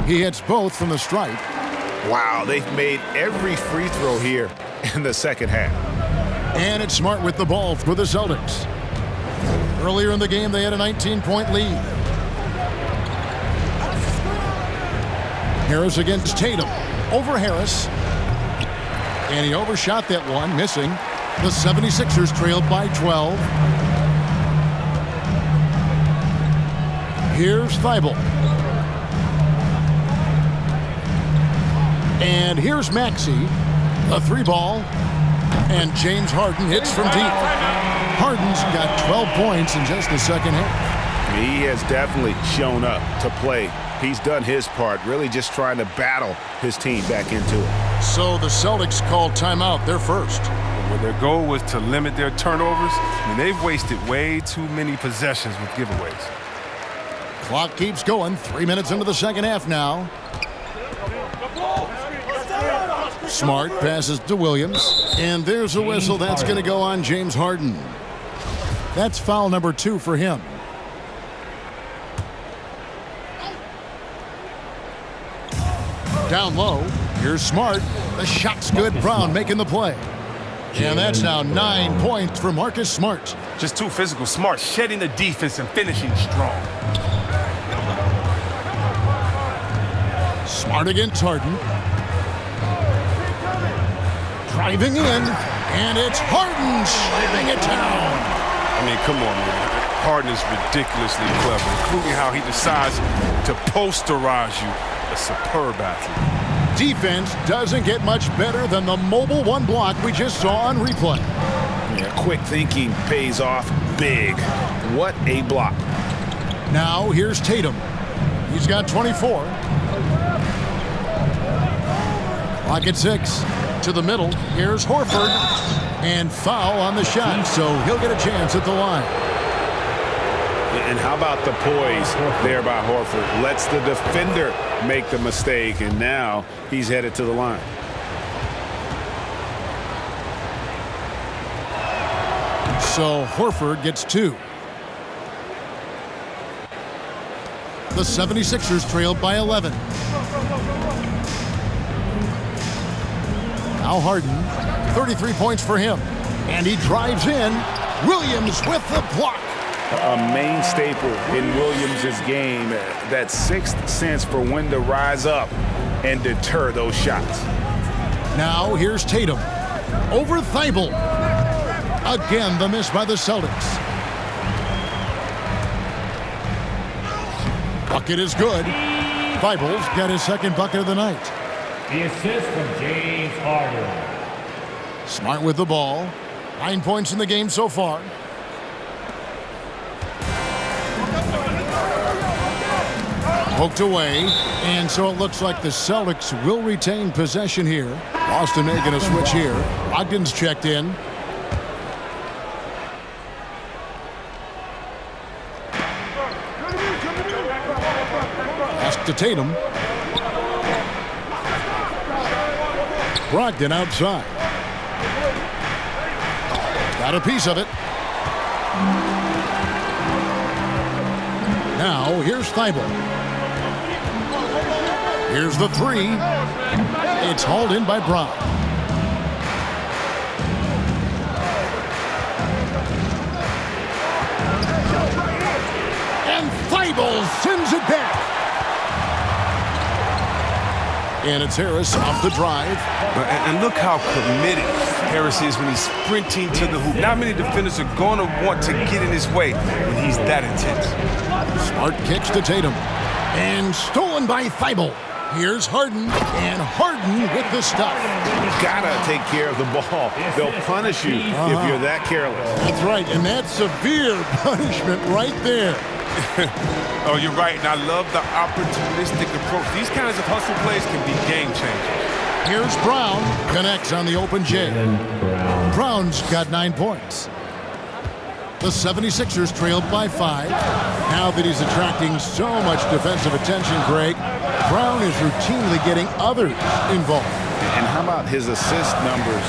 S2: He hits both from the stripe.
S4: Wow, they've made every free throw here in the second half.
S2: And it's Smart with the ball for the Celtics. Earlier in the game, they had a 19-point lead. Harris against Tatum. Over Harris. And he overshot that one, missing. The 76ers trailed by 12. Here's Thibault. And here's Maxey, a 3-ball, and James Harden hits from deep. Harden's got 12 points in just the second half.
S4: He has definitely shown up to play. He's done his part, really just trying to battle his team back into it.
S2: So the Celtics called timeout. They're first.
S5: Well, their goal was to limit their turnovers, and they've wasted way too many possessions with giveaways.
S2: Clock keeps going. 3 minutes into the second half now. Smart passes to Williams, and there's a whistle. That's going to go on James Harden. That's foul number 2 for him. Down low, here's Smart. The shot's good. Brown making the play. And that's now 9 points for Marcus Smart.
S5: Just too physical. Smart shedding the defense and finishing strong.
S2: Smart against Harden. Driving in, and it's Harden shaving it down.
S5: I mean, come on, man. Harden is ridiculously clever, including how he decides to posterize you. A superb athlete.
S2: Defense doesn't get much better than the mobile one block we just saw on replay.
S4: Yeah, quick thinking pays off big. What a block.
S2: Now here's Tatum. He's got 24. Clock at 6. To the middle, here's Horford, and foul on the shot, so he'll get a chance at the line.
S4: And how about the poise there by Horford? Lets the defender make the mistake, and now he's headed to the line.
S2: So Horford gets 2. The 76ers trailed by 11. Now Harden, 33 points for him. And he drives in. Williams with the block.
S4: A main staple in Williams' game, that sixth sense for when to rise up and deter those shots.
S2: Now here's Tatum. Over Thibault. Again, the miss by the Celtics. Bucket is good. Thibault's got his second bucket of the night.
S13: The assist from James Harden.
S2: Smart with the ball. 9 points in the game so far. Poked away, and so it looks like the Celtics will retain possession here. Boston making a switch here. Ogden's checked in. Pass to Tatum. Brogdon outside. Got a piece of it. Now here's Thibault. Here's the three. It's hauled in by Brown. And Thibault sends it back. And it's Harris off the drive.
S7: And look how committed Harris is when he's sprinting to the hoop. Not many defenders are going to want to get in his way when he's that intense.
S2: Smart kicks to Tatum. And stolen by Thibault. Here's Harden, and Harden with the stuff.
S4: Gotta take care of the ball. They'll punish you if you're that careless.
S2: That's right, and that's severe punishment right there.
S7: Oh, you're right, and I love the opportunistic approach. These kinds of hustle plays can be game changers.
S2: Here's Brown, connects on the open J. Brown's got 9 points. The 76ers trailed by 5. Now that he's attracting so much defensive attention, Greg, Brown is routinely getting others involved.
S4: And how about his assist numbers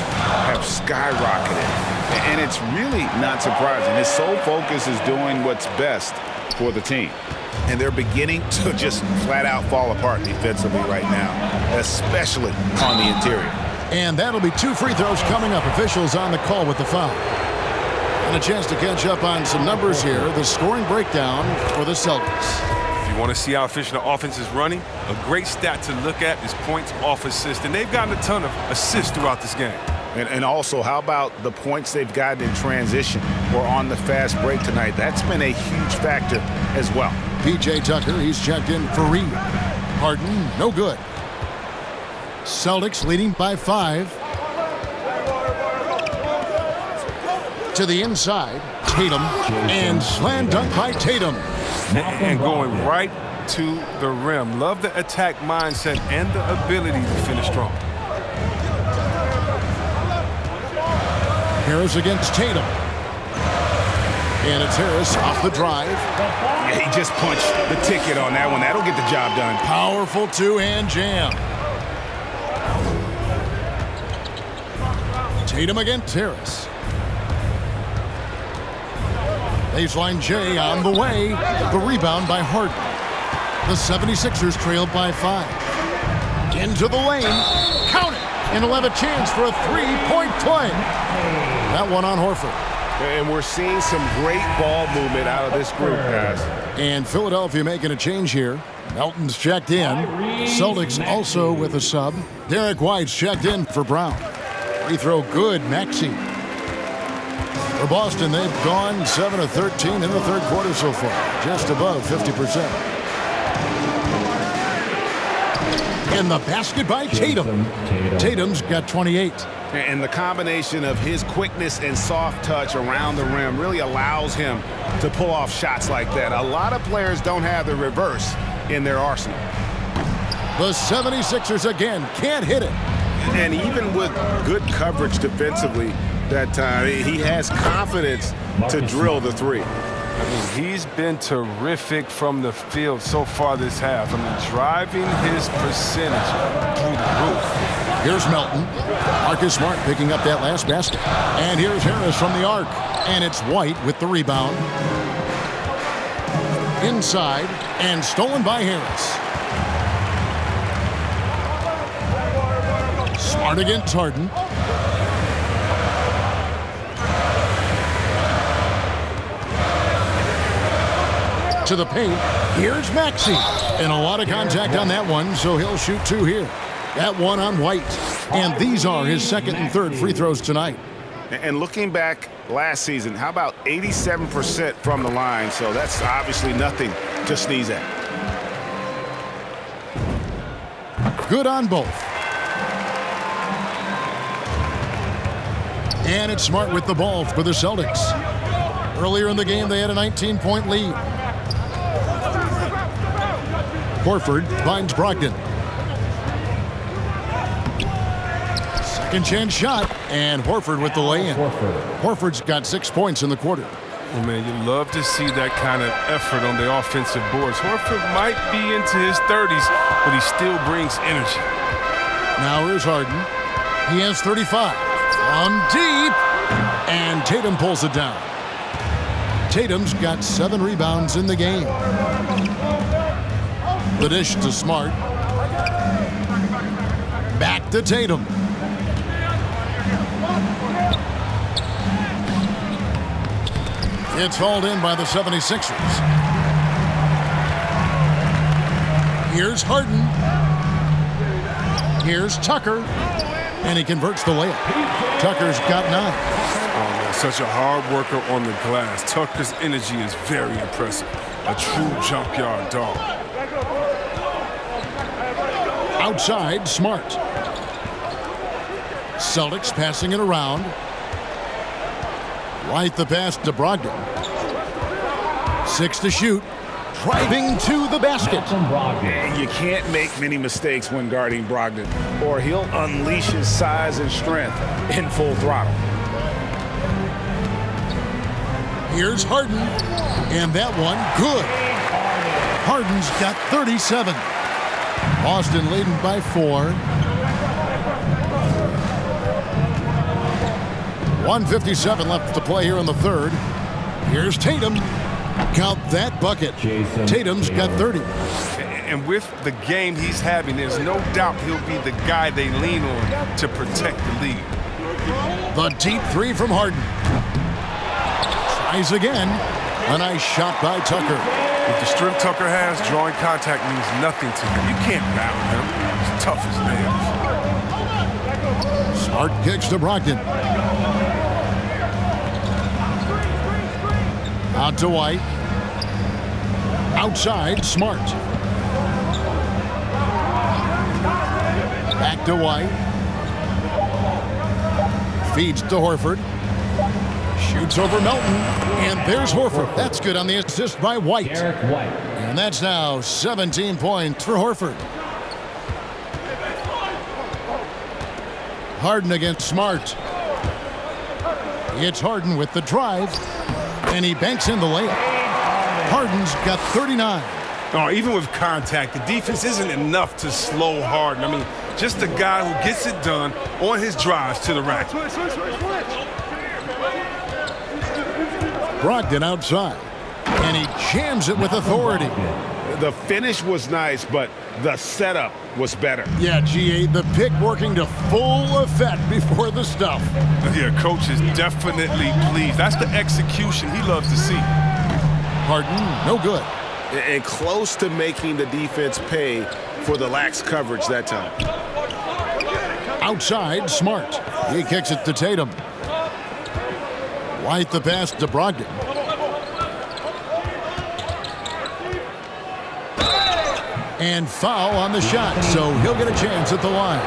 S4: have skyrocketed? And it's really not surprising. His sole focus is doing what's best for the team. And they're beginning to just flat out fall apart defensively right now, especially on the interior.
S2: And that'll be 2 free throws coming up. Officials on the call with the foul. And a chance to catch up on some numbers here. The scoring breakdown for the Celtics.
S7: If you want to see how efficient the offense is running, a great stat to look at is points off assist. And they've gotten a ton of assists throughout this game.
S4: And also, how about the points they've gotten in transition or on the fast break tonight? That's been a huge factor as well.
S2: P.J. Tucker, he's checked in for Reed. Harden, no good. Celtics leading by 5. To the inside, Tatum, and slam dunk by Tatum.
S7: And going right to the rim. Love the attack mindset and the ability to finish strong.
S2: Harris against Tatum. And it's Harris off the drive.
S4: Yeah, he just punched the ticket on that one. That'll get the job done.
S2: Powerful two-hand jam. Tatum against Harris. Baseline J on the way. The rebound by Harden. The 76ers trailed by 5. Into the lane. Count it. And he'll have a chance for a 3-point play. That one on Horford.
S6: And we're seeing some great ball movement out of this group, guys.
S2: And Philadelphia making a change here. Melton's checked in. Celtics also with a sub. Derek White's checked in for Brown. Free throw good, Maxey. For Boston, they've gone 7 of 13 in the third quarter so far, just above 50%. And the basket by Tatum. Tatum's got 28.
S4: And the combination of his quickness and soft touch around the rim really allows him to pull off shots like that. A lot of players don't have the reverse in their arsenal.
S2: The 76ers again can't hit it.
S4: And even with good coverage defensively that time, he has confidence to drill the three.
S7: I mean, he's been terrific from the field so far this half. I mean, driving his percentage through the roof.
S2: Here's Melton. Marcus Smart picking up that last basket. And here's Harris from the arc. And it's White with the rebound. inside and stolen by Harris. Smart against Harden. To the paint. Here's Maxey. And a lot of contact on that one, so he'll shoot 2 here. That one on White. And these are his second and third free throws tonight.
S4: And looking back last season, how about 87% from the line? So that's obviously nothing to sneeze at.
S2: Good on both. And it's Smart with the ball for the Celtics. Earlier in the game, they had a 19-point lead. Horford finds Brogdon. Second chance shot, and Horford with the lay-in. Horford's got 6 points in the quarter.
S5: Well, man, you love to see that kind of effort on the offensive boards. Horford might be into his 30s, but he still brings energy.
S2: Now here's Harden. He has 35. From deep, and Tatum pulls it down. Tatum's got 7 rebounds in the game. The dish to Smart. Back to Tatum. It's hauled in by the 76ers. Here's Harden. Here's Tucker. And he converts the layup. Tucker's got 9.
S5: Oh, man, such a hard worker on the glass. Tucker's energy is very impressive. A true junkyard dog.
S2: Outside, Smart. Celtics passing it around. White the pass to Brogdon. 6 to shoot. Driving to the basket.
S4: You can't make many mistakes when guarding Brogdon, or he'll unleash his size and strength in full throttle.
S2: Here's Harden. And that one, good. Harden's got 37. Boston leading by 4. 1:57 left to play here in the third. Here's Tatum. Count that bucket. Tatum's got 30.
S5: And with the game he's having, there's no doubt he'll be the guy they lean on to protect the lead.
S2: The deep 3 from Harden. Tries again. A nice shot by Tucker.
S5: With the strength Tucker has, drawing contact means nothing to him. You can't rattle him. He's tough as nails.
S2: Smart kicks to Brogdon. Out to White. Outside, Smart. Back to White. Feeds to Horford. Shoots over Melton. And there's Horford. That's good on the assist by White. And that's now 17 points for Horford. Harden against Smart. It's Harden with the drive. And he banks in the layup. Harden's got 39.
S5: Oh, even with contact, the defense isn't enough to slow Harden. I mean, just a guy who gets it done on his drives to the rack.
S2: Brogdon outside. And he jams it with authority.
S4: The finish was nice, but the setup was better.
S2: Yeah, GA, the pick working to full effect before the stuff.
S5: Yeah, coach is definitely pleased. That's the execution he loves to see.
S2: Harden, no good.
S4: And close to making the defense pay for the lax coverage that time.
S2: Outside, Smart. He kicks it to Tatum. White the pass to Brogdon. And foul on the shot, so he'll get a chance at the line.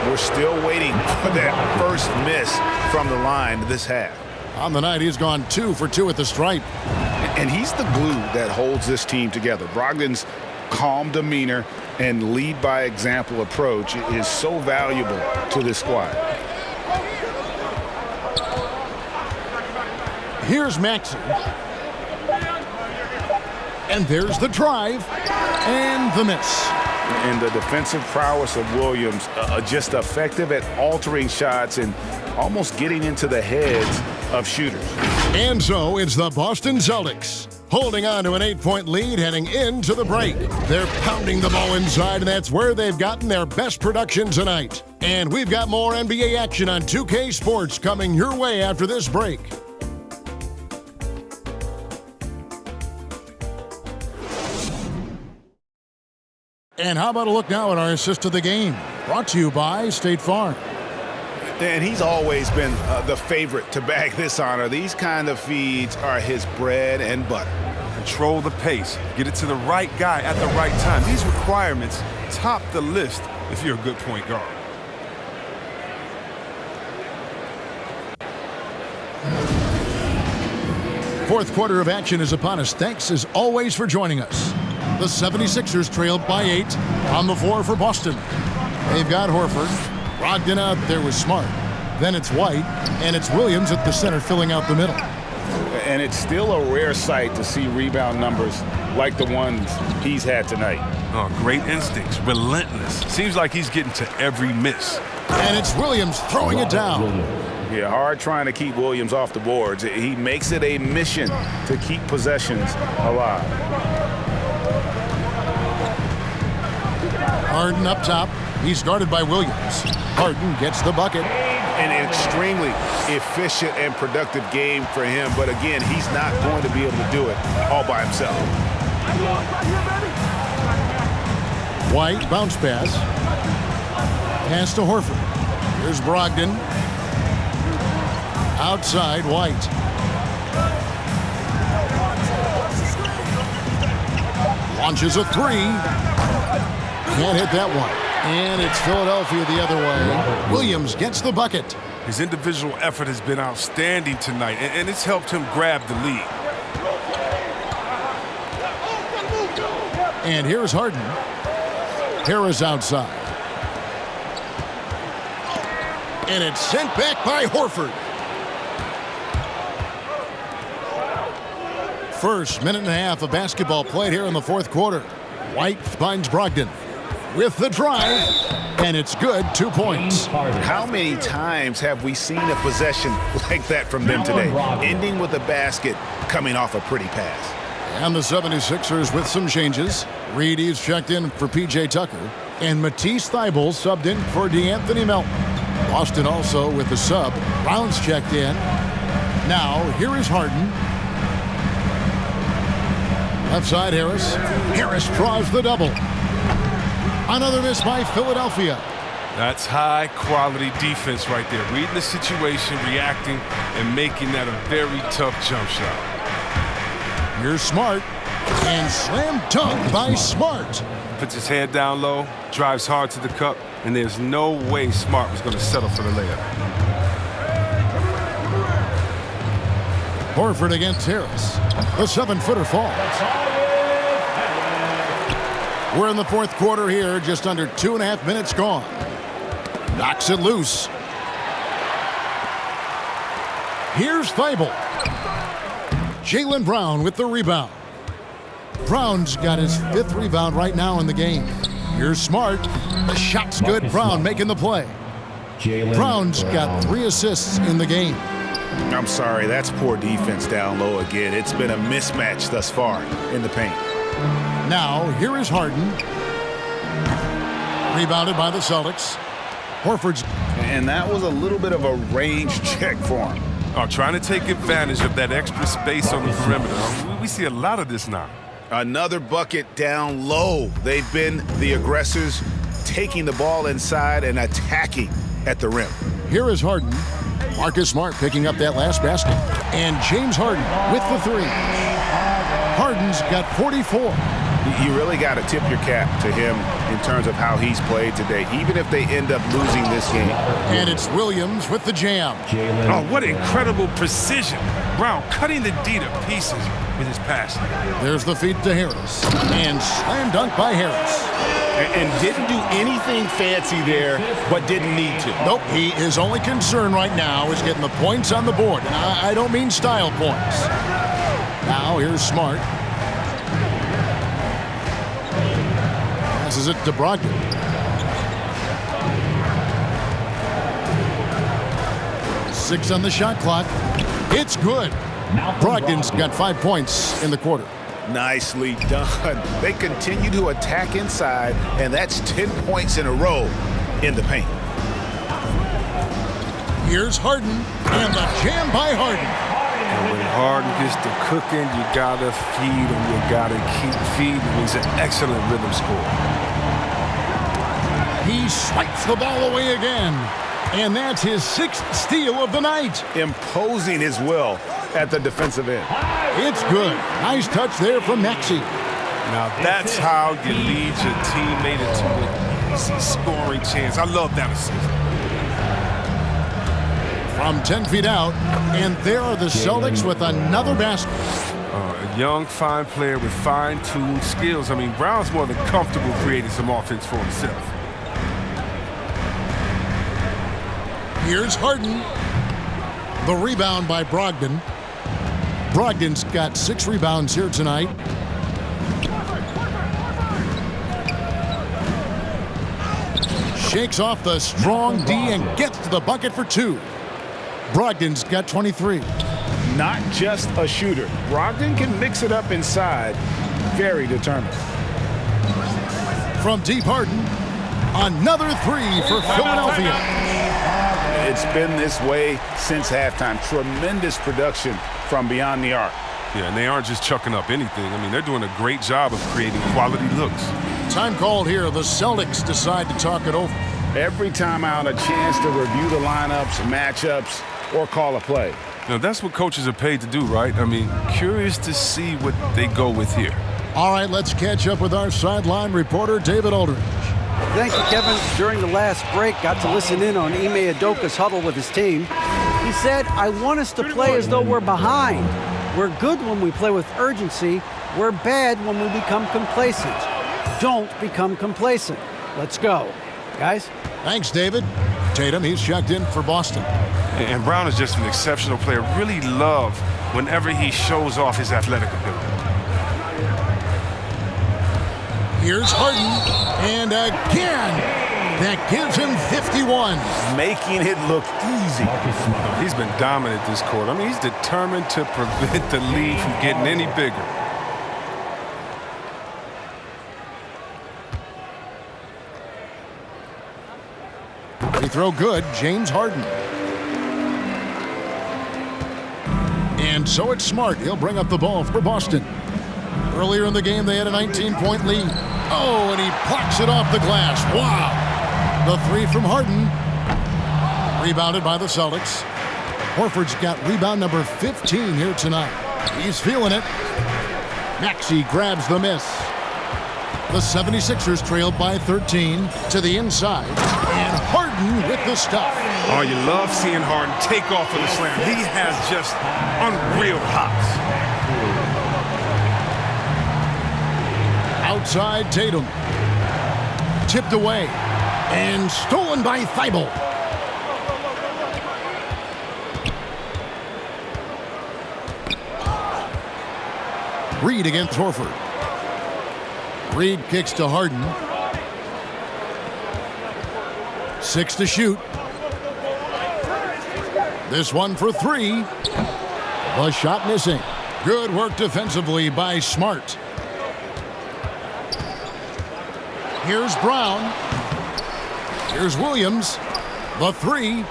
S4: We're still waiting for that first miss from the line this half.
S2: On the night, he's gone 2 for 2 at the stripe.
S4: And he's the glue that holds this team together. Brogdon's calm demeanor and lead by example approach is so valuable to this squad.
S2: Here's Maxey. And there's the drive and the miss.
S4: And the defensive prowess of Williams, just effective at altering shots and almost getting into the heads of shooters.
S2: And so it's the Boston Celtics holding on to an 8-point lead heading into the break. They're pounding the ball inside, and that's where they've gotten their best production tonight. And we've got more NBA action on 2K Sports coming your way after this break. And how about a look now at our assist of the game? Brought to you by State Farm.
S4: And he's always been the favorite to bag this honor. These kind of feeds are his bread and butter.
S7: Control the pace. Get it to the right guy at the right time. These requirements top the list if you're a good point guard.
S2: Fourth quarter of action is upon us. Thanks as always for joining us. The 76ers trailed by 8 on the floor for Boston. They've got Horford. Brogdon out there with Smart. Then it's White, and it's Williams at the center filling out the middle.
S4: And it's still a rare sight to see rebound numbers like the ones he's had tonight.
S7: Oh, great instincts, relentless. Seems like he's getting to every miss.
S2: And it's Williams throwing it down.
S4: Yeah, hard trying to keep Williams off the boards. He makes it a mission to keep possessions alive.
S2: Harden up top. He's guarded by Williams. Harden gets the bucket.
S4: An extremely efficient and productive game for him. But again, he's not going to be able to do it all by himself.
S2: White bounce pass. Pass to Horford. Here's Brogdon. Outside, White. Launches a three. Can't hit that one. And it's Philadelphia the other way. Williams gets the bucket.
S7: His individual effort has been outstanding tonight, and it's helped him grab the lead.
S2: And here's Harden. Harris outside. And it's sent back by Horford. First minute and a half of basketball played here in the fourth quarter. White finds Brogdon with the drive, and it's good. 2 points.
S4: How many times have we seen a possession like that from them today, ending with a basket coming off a pretty pass?
S2: And the 76ers with some changes. Reedy's checked in for P.J. Tucker, and Matisse Thybulle subbed in for DeAnthony Melton. Boston also with the sub. Brown's checked in. Now, here is Harden. Left side, Harris. Harris draws the double. Another miss by Philadelphia.
S7: That's high-quality defense right there. Reading the situation, reacting, and making that a very tough jump shot.
S2: Here's Smart. And slam dunk by Smart.
S7: Puts his head down low, drives hard to the cup, and there's no way Smart was going to settle for the layup.
S2: Horford against Harris. The 7-footer falls. We're in the fourth quarter here, just under 2.5 minutes gone. Knocks it loose. Here's Thybulle. Jaylen Brown with the rebound. Brown's got his 5th rebound right now in the game. Here's Smart. The shot's good. Brown making the play. Brown's got 3 assists in the game.
S4: I'm sorry, that's poor defense down low again. It's been a mismatch thus far in the paint.
S2: Now, here is Harden. Rebounded by the Celtics. Horford's.
S4: And that was a little bit of a range check for him.
S7: Oh, trying to take advantage of that extra space on the perimeter. We see a lot of this now.
S4: Another bucket down low. They've been the aggressors, taking the ball inside and attacking at the rim.
S2: Here is Harden. Marcus Smart picking up that last basket. And James Harden with the 3. Harden's got 44.
S4: You really got to tip your cap to him in terms of how he's played today, even if they end up losing this game.
S2: And it's Williams with the jam.
S7: Oh, what incredible precision. Brown cutting the D to pieces with his passing.
S2: There's the feed to Harris. And slam dunk by Harris.
S6: And didn't do anything fancy there, but didn't need to.
S2: Nope, his only concern right now is getting the points on the board. And I don't mean style points. Now here's Smart. Passes it to Brogdon. Six on the shot clock. It's good. Brogdon's got 5 points in the quarter.
S4: Nicely done. They continue to attack inside, and that's 10 points in a row in the paint.
S2: Here's Harden, and the jam by Harden.
S7: And when Harden gets to cooking, you gotta feed him. You gotta keep feeding him. He's an excellent rhythm scorer.
S2: He swipes the ball away again. And that's his 6th steal of the night.
S4: Imposing his will at the defensive end.
S2: It's good. Nice touch there from Maxey.
S7: Now that's how you lead your teammate into an easy scoring chance. I love that assist.
S2: From 10 feet out, and there are the Celtics with another basket.
S7: A young, fine player with fine-tuned skills. I mean, Brown's more than comfortable creating some offense for himself.
S2: Here's Harden. The rebound by Brogdon. Brogdon's got 6 rebounds here tonight. Shakes off the strong D and gets to the bucket for 2. Brogdon's got 23.
S4: Not just a shooter. Brogdon can mix it up inside. Very determined.
S2: From deep, Harden. Another 3 for Philadelphia.
S4: It's been this way since halftime. Tremendous production from beyond the arc.
S7: Yeah, and they aren't just chucking up anything. I mean, they're doing a great job of creating quality looks.
S2: Time called here. The Celtics decide to talk it over.
S4: Every time out, a chance to review the lineups, matchups, or call a play.
S7: Now, that's what coaches are paid to do, right? I mean, curious to see what they go with here.
S2: All right, let's catch up with our sideline reporter, David Aldridge.
S3: Thank you, Kevin. During the last break, got to listen in on Ime Udoka's huddle with his team. He said, I want us to play as though we're behind. We're good when we play with urgency. We're bad when we become complacent. Don't become complacent. Let's go. Guys?
S2: Thanks, David. Tatum, he's checked in for Boston.
S7: And Brown is just an exceptional player. Really love whenever he shows off his athletic ability.
S2: Here's Harden, and again, that gives him 51.
S4: Making it look easy.
S7: He's been dominant this quarter. I mean, he's determined to prevent the lead from getting any bigger.
S2: Free throw good, James Harden. And so it's Smart. He'll bring up the ball for Boston. Earlier in the game, they had a 19-point lead. Oh, and he plucks it off the glass. Wow. The 3 from Harden. Rebounded by the Celtics. Horford's got rebound number 15 here tonight. He's feeling it. Maxey grabs the miss. The 76ers trailed by 13 to the inside. And Harden with the stuff.
S7: Oh, you love seeing Harden take off for the slam. He has just unreal hops.
S2: Outside Tatum. Tipped away. And stolen by Thibault. Reed against Horford. Reed kicks to Harden. 6 to shoot. This one for 3. The shot missing. Good work defensively by Smart. Here's Brown. Here's Williams. The 3.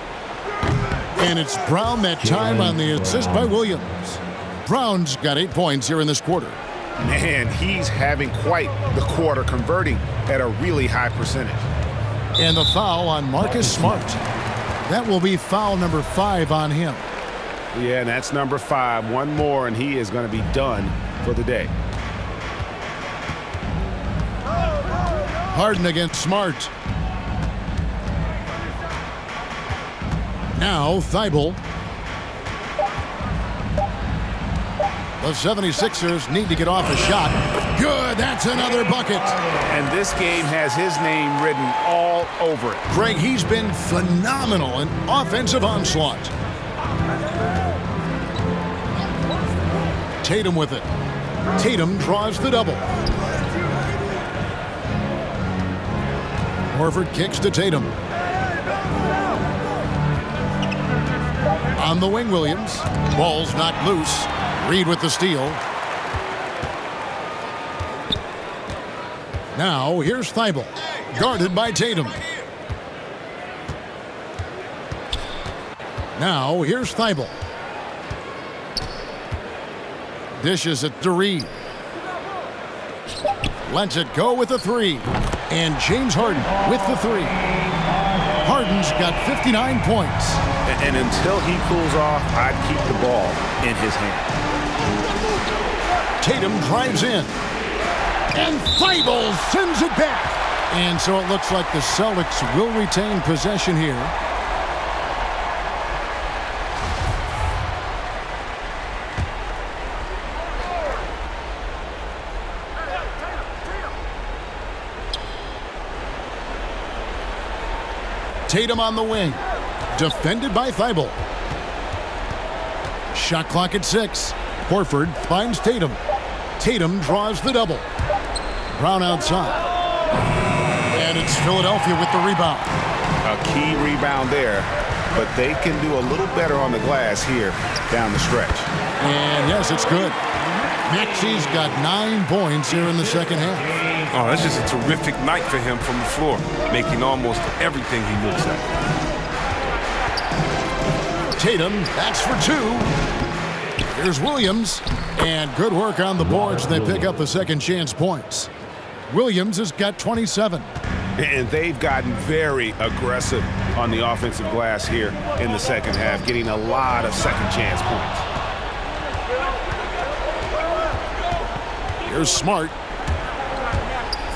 S2: And it's Brown that time on the assist by Williams. Brown's got 8 points here in this quarter.
S4: Man, he's having quite the quarter, converting at a really high percentage.
S2: And the foul on Marcus Smart. That will be foul number 5 on him.
S4: Yeah, and that's number 5. One more, and he is going to be done for the day.
S2: Harden against Smart. Now Thibault. The 76ers need to get off a shot. Good, that's another bucket.
S4: And this game has his name written all over it.
S2: Greg, he's been phenomenal in offensive onslaught. Tatum with it. Tatum draws the double. Horford kicks to Tatum. On the wing, Williams. Ball's knocked loose. Reed with the steal. Now, here's Thibault. Guarded by Tatum. Now, here's Thibault. Dishes it to Reed. Lets it go with the three. And James Harden with the three. Harden's got 59 points.
S4: And until he cools off, I'd keep the ball in his hand.
S2: Tatum drives in. And Thibault sends it back. And so it looks like the Celtics will retain possession here. Tatum on the wing. Defended by Thibault. Shot clock at 6. Horford finds Tatum. Tatum draws the double. Brown outside. And it's Philadelphia with the rebound.
S4: A key rebound there, but they can do a little better on the glass here down the stretch.
S2: And yes, it's good. Maxi's got 9 points here in the second half.
S7: Oh, that's just a terrific night for him from the floor, making almost everything he looks at.
S2: Tatum, that's for 2. Here's Williams. And good work on the boards. They pick up the second chance points. Williams has got 27.
S4: And they've gotten very aggressive on the offensive glass here in the second half, getting a lot of second chance points.
S2: Here's Smart.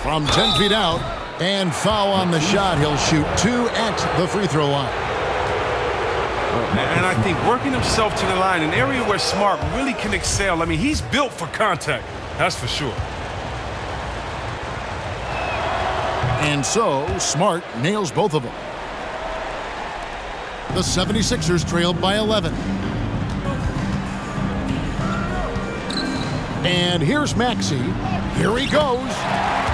S2: From 10 feet out. And foul on the shot. He'll shoot 2 at the free throw line.
S7: And I think working himself to the line, an area where Smart really can excel. I mean, he's built for contact. That's for sure.
S2: And so, Smart nails both of them. The 76ers trailed by 11. And here's Maxey. Here he goes.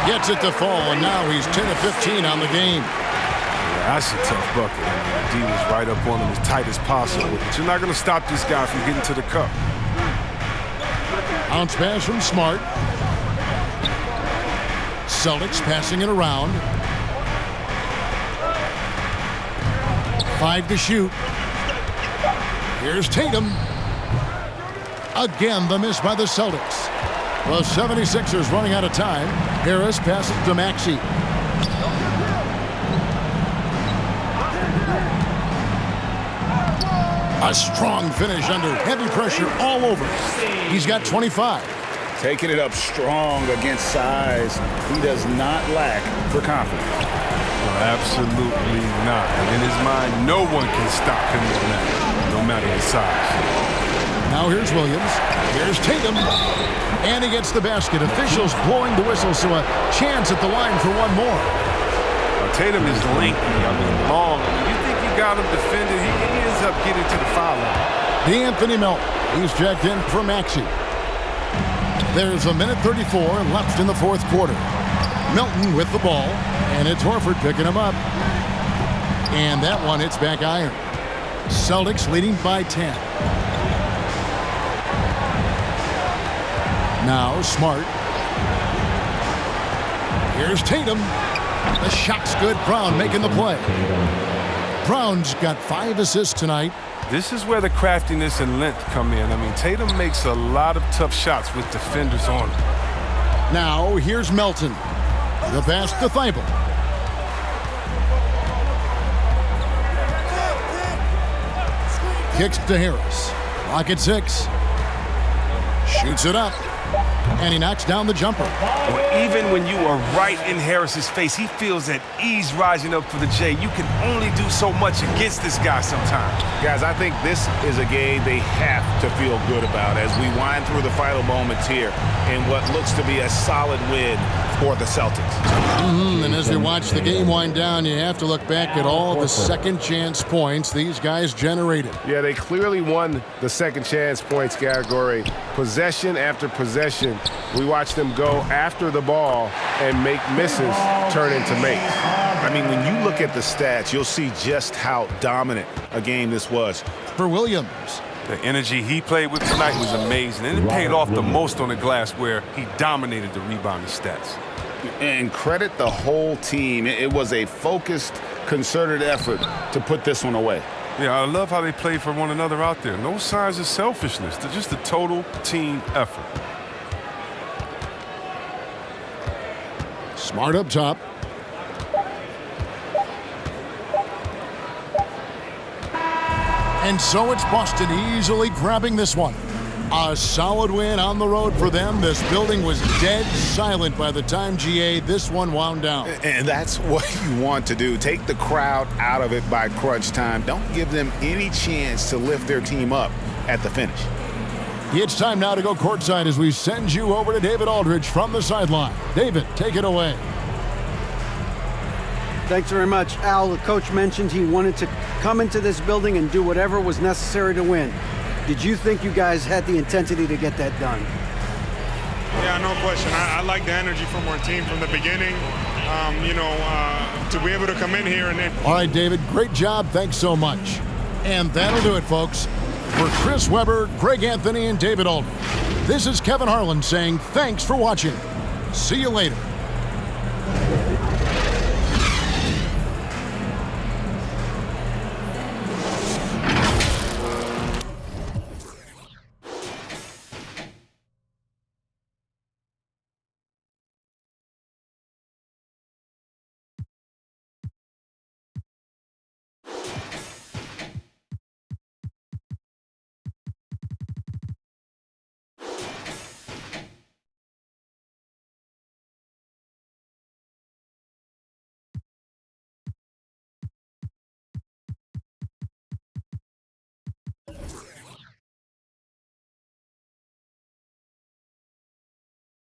S2: Gets it to fall, and now he's 10 of 15 on the game.
S7: Yeah, that's a tough bucket. I mean, D was right up on him as tight as possible. But you're not going to stop this guy from getting to the cup.
S2: Bounce pass from Smart. Celtics passing it around. 5 to shoot. Here's Tatum. Again, the miss by the Celtics. The 76ers running out of time. Harris passes to Maxey. A strong finish under heavy pressure all over. He's got 25.
S4: Taking it up strong against size. He does not lack for confidence.
S7: No, absolutely not. In his mind, no one can stop him on that, no matter his size.
S2: Now here's Williams. Here's Tatum. And he gets the basket. Officials blowing the whistle, so a chance at the line for one more.
S7: Tatum is lengthy. I mean, long. You think you got him defended, he ends up getting to the foul line.
S2: D'Anthony Melton. He's checked in for Maxey. There's a minute 34 left in the fourth quarter. Melton with the ball, and it's Horford picking him up. And that one hits back iron. Celtics leading by 10. Now Smart. Here's Tatum. The shot's good. Brown making the play. Brown's got 5 assists tonight.
S7: This is where the craftiness and length come in. I mean, Tatum makes a lot of tough shots with defenders on him.
S2: Now here's Melton. The pass to Thibault. Kicks to Harris. Clock at 6. Shoots it up. And he knocks down the jumper.
S7: Well, even when you are right in Harris's face, he feels at ease rising up for the J. You can only do so much against this guy sometimes.
S4: Guys, I think this is a game they have to feel good about as we wind through the final moments here in what looks to be a solid win
S6: or the Celtics.
S2: And as we watch the game wind down, you have to look back at all the second chance points these guys generated.
S6: Yeah, they clearly won the second chance points category. Possession after possession, we watched them go after the ball and make misses turn into makes. I mean, when you look at the stats, you'll see just how dominant a game this was.
S2: For Williams.
S7: The energy he played with tonight was amazing, and it paid off the most on the glass where he dominated the rebounding stats.
S4: And credit the whole team. It was a focused, concerted effort to put this one away.
S5: Yeah, I love how they play for one another out there. No signs of selfishness. They're just a total team effort.
S2: Smart up top. And so it's Boston easily grabbing this one. A solid win on the road for them. This building was dead silent by the time, GA, this one wound down.
S4: And that's what you want to do. Take the crowd out of it by crunch time. Don't give them any chance to lift their team up at the finish.
S2: It's time now to go courtside as we send you over to David Aldridge from the sideline. David, take it away.
S3: Thanks very much, Al. The coach mentioned he wanted to come into this building and do whatever was necessary to win. Did you think you guys had the intensity to get that done?
S14: Yeah, no question. I like the energy from our team from the beginning. To be able to come in here and...
S2: All right, David, great job. Thanks so much. And that'll do it, folks. For Chris Webber, Greg Anthony, and David Aldridge, this is Kevin Harlan saying thanks for watching. See you later.